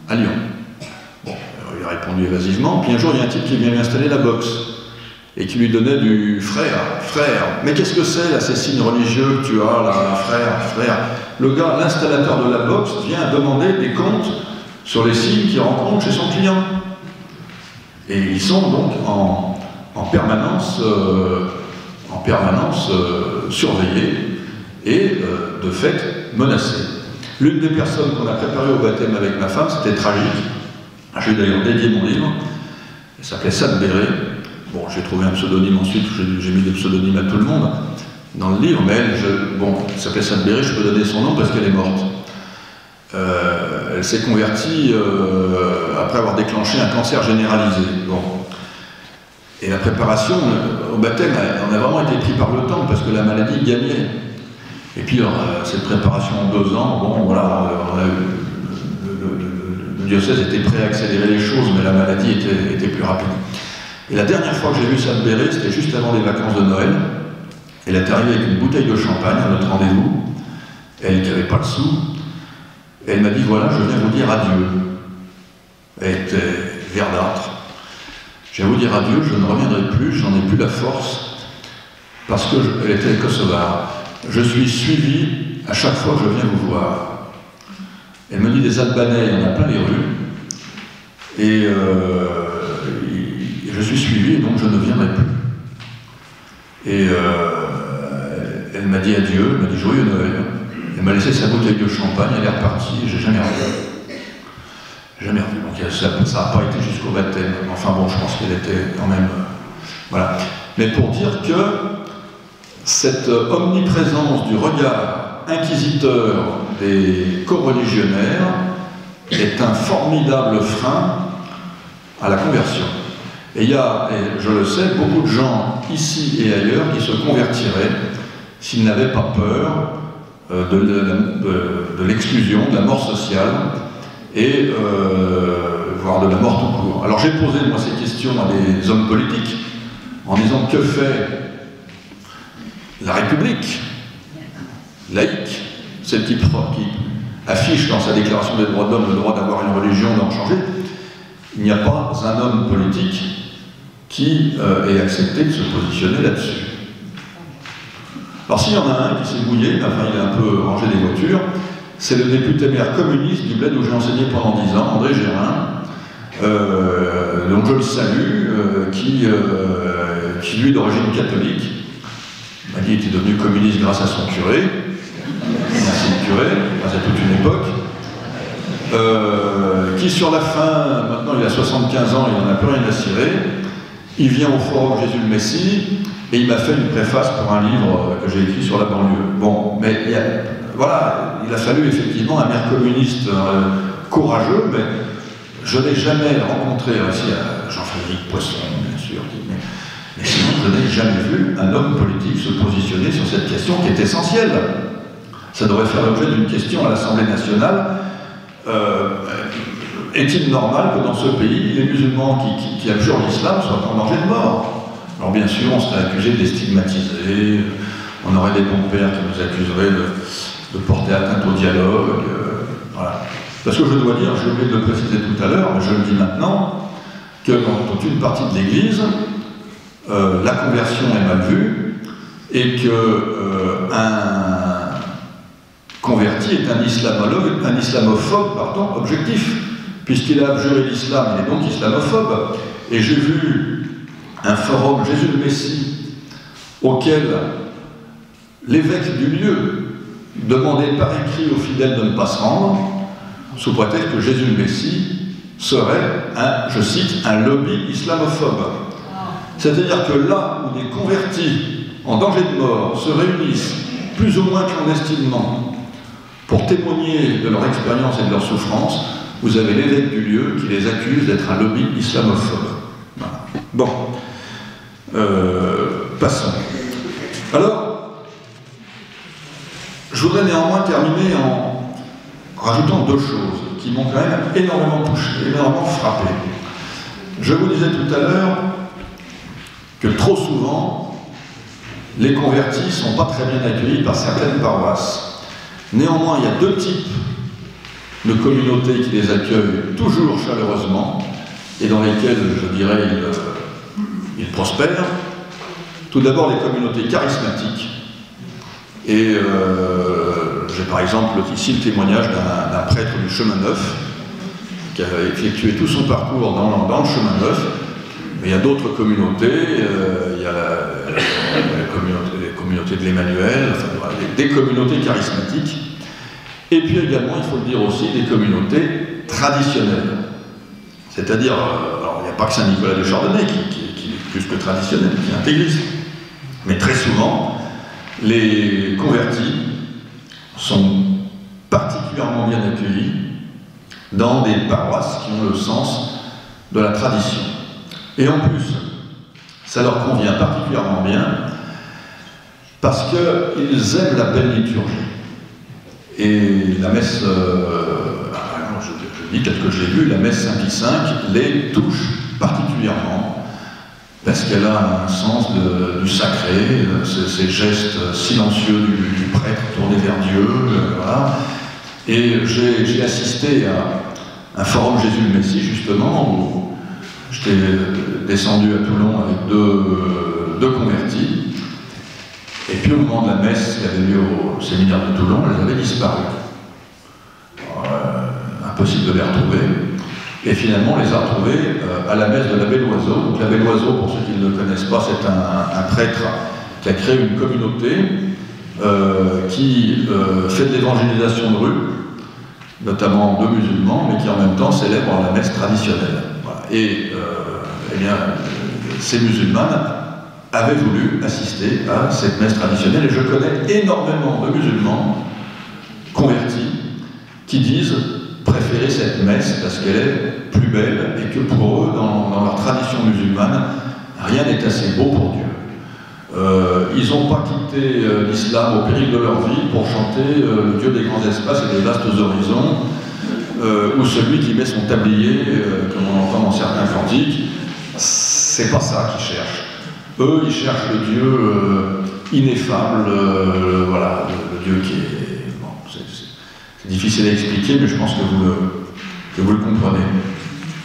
à Lyon? Bon, il a répondu évasivement, puis un jour il y a un type qui vient lui installer la boxe et qui lui donnait du frère, mais qu'est-ce que c'est là, ces signes religieux que tu as là, frère? Le gars, l'installateur de la boxe, vient demander des comptes sur les signes qu'il rencontre chez son client. Et ils sont donc en permanence surveillés et de fait menacés. L'une des personnes qu'on a préparées au baptême avec ma femme, c'était tragique. J'ai d'ailleurs dédié mon livre. Elle s'appelait Sad Béré. Bon, j'ai trouvé un pseudonyme ensuite, j'ai mis des pseudonymes à tout le monde dans le livre, mais elle s'appelait Sad Béré, je peux donner son nom parce qu'elle est morte. Elle s'est convertie après avoir déclenché un cancer généralisé. Bon. Et la préparation au baptême, on a vraiment été pris par le temps parce que la maladie gagnait. Et puis cette préparation en 2 ans, bon voilà, le diocèse était prêt à accélérer les choses, mais la maladie était plus rapide. Et la dernière fois que j'ai vu Sad Béré, c'était juste avant les vacances de Noël. Elle est arrivée avec une bouteille de champagne à notre rendez-vous, elle qui n'avait pas le sou. Et elle m'a dit, voilà, je viens vous dire adieu. Elle était verdâtre. Je viens vous dire adieu, je ne reviendrai plus, j'en ai plus la force, parce qu'elle était kosovare. Je suis suivi à chaque fois que je viens vous voir. Elle me dit des Albanais, il y en a plein les rues. Et je suis suivi, et donc je ne viendrai plus. Et elle m'a dit adieu, elle m'a dit joyeux Noël. Elle m'a laissé sa bouteille de champagne, elle est repartie, et j'ai jamais revu. Jamais revu. Donc ça n'a pas été jusqu'au baptême. Enfin bon, je pense qu'elle était quand même... voilà. Mais pour dire que cette omniprésence du regard inquisiteur des coreligionnaires est un formidable frein à la conversion. Et il y a, et je le sais, beaucoup de gens ici et ailleurs qui se convertiraient s'ils n'avaient pas peur de l'exclusion, de la mort sociale et voire de la mort tout court. Alors j'ai posé moi ces questions à des hommes politiques en disant que fait la République laïque, celle qui affiche dans sa déclaration des droits de l'homme le droit d'avoir une religion, d'en changer. Il n'y a pas un homme politique qui ait accepté de se positionner là-dessus. Alors s'il y en a un qui s'est mouillé, enfin il a un peu rangé des voitures, c'est le député maire communiste du bled où j'ai enseigné pendant 10 ans, André Gérin, donc je le salue, qui lui est d'origine catholique. Il m'a dit qu'il était devenu communiste grâce à son curé. Merci le curé, grâce à toute une époque. Qui sur la fin, maintenant il a 75 ans, il n'en a plus rien à cirer. Il vient au forum Jésus le Messie et il m'a fait une préface pour un livre que j'ai écrit sur la banlieue. Bon, mais voilà, il a fallu effectivement un maire communiste courageux, mais je n'ai jamais rencontré, aussi à Jean-Frédéric Poisson, bien sûr, mais sinon je n'ai jamais vu un homme politique se positionner sur cette question qui est essentielle. Ça devrait faire l'objet d'une question à l'Assemblée nationale. Est-il normal que dans ce pays, les musulmans qui abjurent l'islam soient en danger de mort? Alors bien sûr, on serait accusé de les stigmatiser, on aurait des bons pères qui nous accuseraient de porter atteinte au dialogue, voilà. Parce que je dois dire, j'ai oublié de le préciser tout à l'heure, mais je le dis maintenant, que dans toute une partie de l'Église, la conversion est mal vue, et que un converti est un islamophobe, objectif, puisqu'il a abjuré l'islam, il est donc islamophobe. Et j'ai vu un forum Jésus le Messie, auquel l'évêque du lieu demandait par écrit aux fidèles de ne pas se rendre, sous prétexte que Jésus le Messie serait, je cite, un lobby islamophobe. C'est-à-dire que là où des convertis en danger de mort se réunissent plus ou moins clandestinement pour témoigner de leur expérience et de leur souffrance, vous avez l'évêque du lieu qui les accuse d'être un lobby islamophobe. Voilà. Bon, passons. Alors, je voudrais néanmoins terminer en rajoutant deux choses qui m'ont quand même énormément touché, énormément frappé. Je vous disais tout à l'heure que trop souvent, les convertis ne sont pas très bien accueillis par certaines paroisses. Néanmoins, il y a deux types de communautés qui les accueillent toujours chaleureusement et dans lesquelles, je dirais, ils prospèrent. Tout d'abord, les communautés charismatiques. Et j'ai par exemple ici le témoignage d'un prêtre du Chemin Neuf qui a effectué tout son parcours dans le Chemin Neuf. Mais il y a d'autres communautés, il y a les communautés de l'Emmanuel, enfin, des communautés charismatiques. Et puis également, il faut le dire aussi, des communautés traditionnelles. C'est-à-dire, alors il n'y a pas que Saint-Nicolas de Chardonnay qui est plus que traditionnel, qui est intégriste. Mais très souvent, les convertis sont particulièrement bien accueillis dans des paroisses qui ont le sens de la tradition. Et en plus, ça leur convient particulièrement bien parce qu'ils aiment la belle liturgie. Et la messe, je dis tel que je l'ai vu, la messe Saint-Pie V les touche particulièrement parce qu'elle a un sens du sacré, ces gestes silencieux du prêtre tourné vers Dieu, voilà. Et j'ai assisté à un forum Jésus le Messie, justement, où j'étais descendu à Toulon avec deux convertis. Et puis au moment de la messe qui avait lieu au séminaire de Toulon, elles avaient disparu. impossible de les retrouver. Et finalement, on les a retrouvés à la messe de l'abbé Loiseau. Donc l'abbé Loiseau, pour ceux qui ne le connaissent pas, c'est un prêtre qui a créé une communauté qui fait de l'évangélisation de rue, notamment de musulmans, mais qui en même temps célèbre la messe traditionnelle. Voilà. Et eh bien, ces musulmanes avaient voulu assister à cette messe traditionnelle, et je connais énormément de musulmans convertis qui disent préférer cette messe parce qu'elle est plus belle et que pour eux, dans leur tradition musulmane, rien n'est assez beau pour Dieu. Ils n'ont pas quitté l'islam au péril de leur vie pour chanter le Dieu des grands espaces et des vastes horizons, ou celui qui met son tablier, comme on entend dans certains cantiques. C'est pas ça qu'ils cherchent. Eux, ils cherchent le Dieu ineffable, voilà, le Dieu qui est... Bon, c'est difficile à expliquer, mais je pense que vous le comprenez.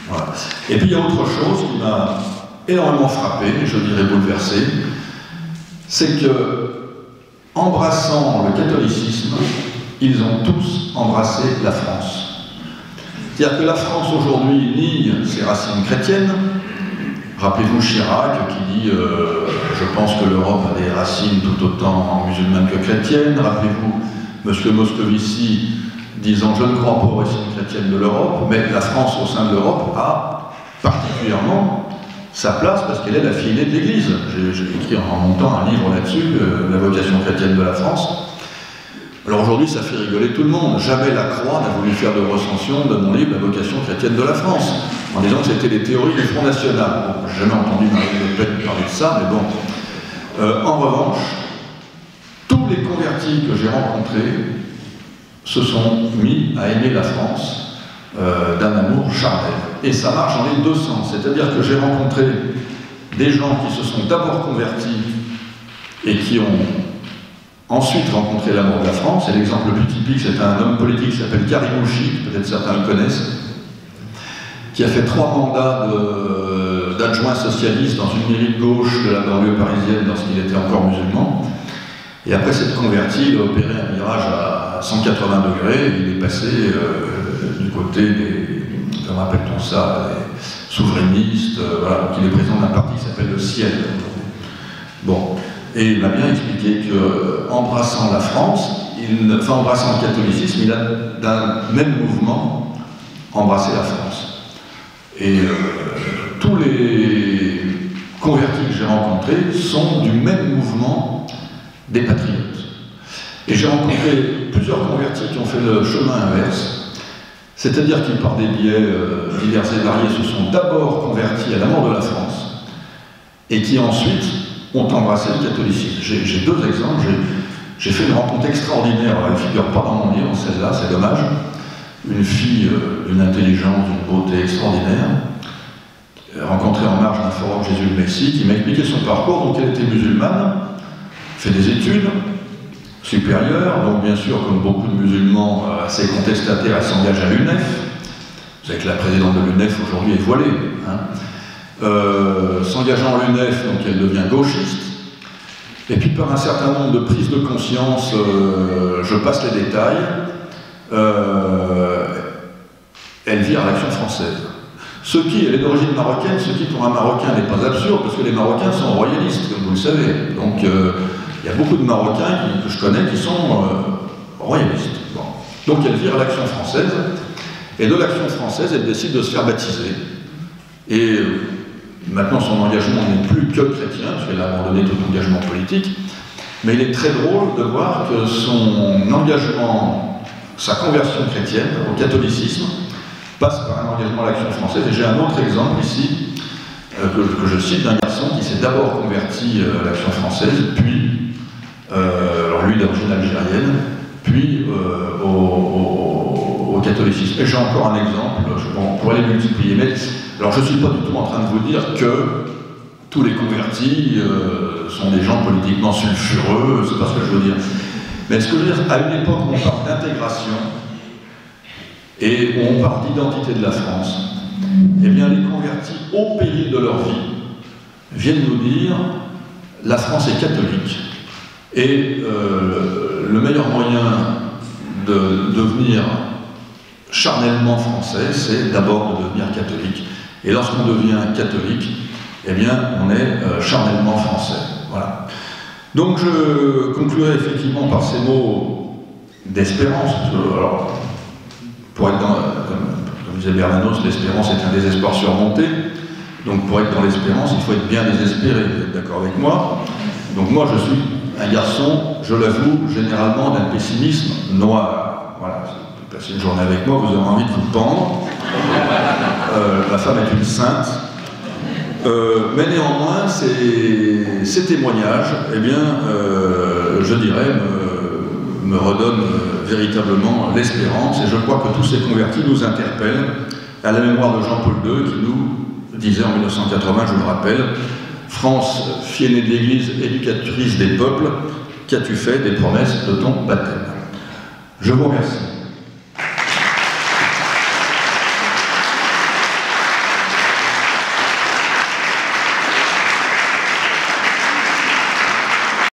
Voilà. Et puis il y a autre chose qui m'a énormément frappé, et je dirais bouleversé, c'est que, embrassant le catholicisme, ils ont tous embrassé la France. C'est-à-dire que la France aujourd'hui nie ses racines chrétiennes. Rappelez-vous Chirac qui dit je pense que l'Europe a des racines tout autant musulmanes que chrétiennes. Rappelez-vous M. Moscovici disant je ne crois pas aux racines chrétiennes de l'Europe, mais la France au sein de l'Europe a particulièrement sa place parce qu'elle est la fille aînée de l'Église. J'ai écrit en mon temps un livre là-dessus, la vocation chrétienne de la France. Alors aujourd'hui, ça fait rigoler tout le monde. Jamais la Croix n'a voulu faire de recension de mon livre, la vocation chrétienne de la France, en disant que c'était les théories du Front National. Bon, j'ai jamais entendu Marine Le Pen parler de ça, mais bon. En revanche, tous les convertis que j'ai rencontrés se sont mis à aimer la France d'un amour charnel. Et ça marche dans les deux sens. C'est-à-dire que j'ai rencontré des gens qui se sont d'abord convertis et qui ont ensuite rencontré l'amour de la France. Et l'exemple le plus typique, c'est un homme politique qui s'appelle Karim Ouchi, peut-être certains le connaissent, qui a fait 3 mandats d'adjoint socialiste dans une mairie de gauche de la banlieue parisienne lorsqu'il était encore musulman. Et après s'être converti, il a opéré un virage à 180 degrés, et il est passé du côté des, comment appelle-t-on ça, des souverainistes, voilà, donc il est président d'un parti qui s'appelle le Ciel. Bon, et il m'a bien expliqué qu'embrassant la France, enfin embrassant le catholicisme, il a d'un même mouvement embrassé la France. Et tous les convertis que j'ai rencontrés sont du même mouvement des patriotes. Et j'ai rencontré plusieurs convertis qui ont fait le chemin inverse, c'est-à-dire qui, par des biais divers et variés, se sont d'abord convertis à l'amour de la France, et qui ensuite ont embrassé le catholicisme. J'ai 2 exemples. J'ai fait une rencontre extraordinaire, elle ne figure pas dans mon livre, celle-là, c'est dommage. Une fille d'une intelligence, d'une beauté extraordinaire, rencontrée en marge d'un forum Jésus le Messie, qui m'a expliqué son parcours. Donc elle était musulmane, fait des études supérieures, donc bien sûr, comme beaucoup de musulmans assez contestataires, elle s'engage à l'UNEF. Vous savez que la présidente de l'UNEF aujourd'hui est voilée. Hein. S'engageant à l'UNEF, donc elle devient gauchiste. Et puis par un certain nombre de prises de conscience, je passe les détails, elle vire à l'Action française. Ce qui, elle est d'origine marocaine, ce qui pour un Marocain n'est pas absurde, parce que les Marocains sont royalistes, comme vous le savez. Donc il y a beaucoup de Marocains que je connais qui sont royalistes. Bon. Donc elle vire à l'Action française, et de l'Action française, elle décide de se faire baptiser. Et maintenant, son engagement n'est plus que chrétien, parce qu'elle a abandonné tout engagement politique, mais il est très drôle de voir que son engagement, sa conversion chrétienne au catholicisme, passe par un engagement à l'Action française. Et j'ai un autre exemple ici, que je cite, d'un garçon qui s'est d'abord converti à l'Action française, puis, alors lui d'origine algérienne, puis au catholicisme. Et j'ai encore un exemple, on pourrait les multiplier, mais alors je ne suis pas du tout en train de vous dire que tous les convertis sont des gens politiquement sulfureux, c'est pas ce que je veux dire. Mais ce que je veux dire, à une époque où on parle d'intégration, et où on parle d'identité de la France, eh bien les convertis, au péril de leur vie, viennent nous dire la France est catholique. Et le meilleur moyen de devenir charnellement français, c'est d'abord de devenir catholique. Et lorsqu'on devient catholique, eh bien, on est charnellement français. Voilà. Donc je conclurai effectivement par ces mots d'espérance. Alors, pour être dans, comme disait Bernanos, l'espérance est un désespoir surmonté. Donc pour être dans l'espérance, il faut être bien désespéré, vous êtes d'accord avec moi? Donc moi je suis un garçon, je l'avoue, généralement d'un pessimisme noir. Voilà, si vous passez une journée avec moi, vous aurez envie de vous pendre. Ma femme est une sainte. Mais néanmoins, ces témoignages, eh bien, je dirais, me redonnent véritablement l'espérance, et je crois que tous ces convertis nous interpellent à la mémoire de Jean-Paul II, qui nous disait en 1980, je le rappelle, « France, fille aînée de l'Église, éducatrice des peuples, qu'as-tu fait des promesses de ton baptême ?» Je vous remercie.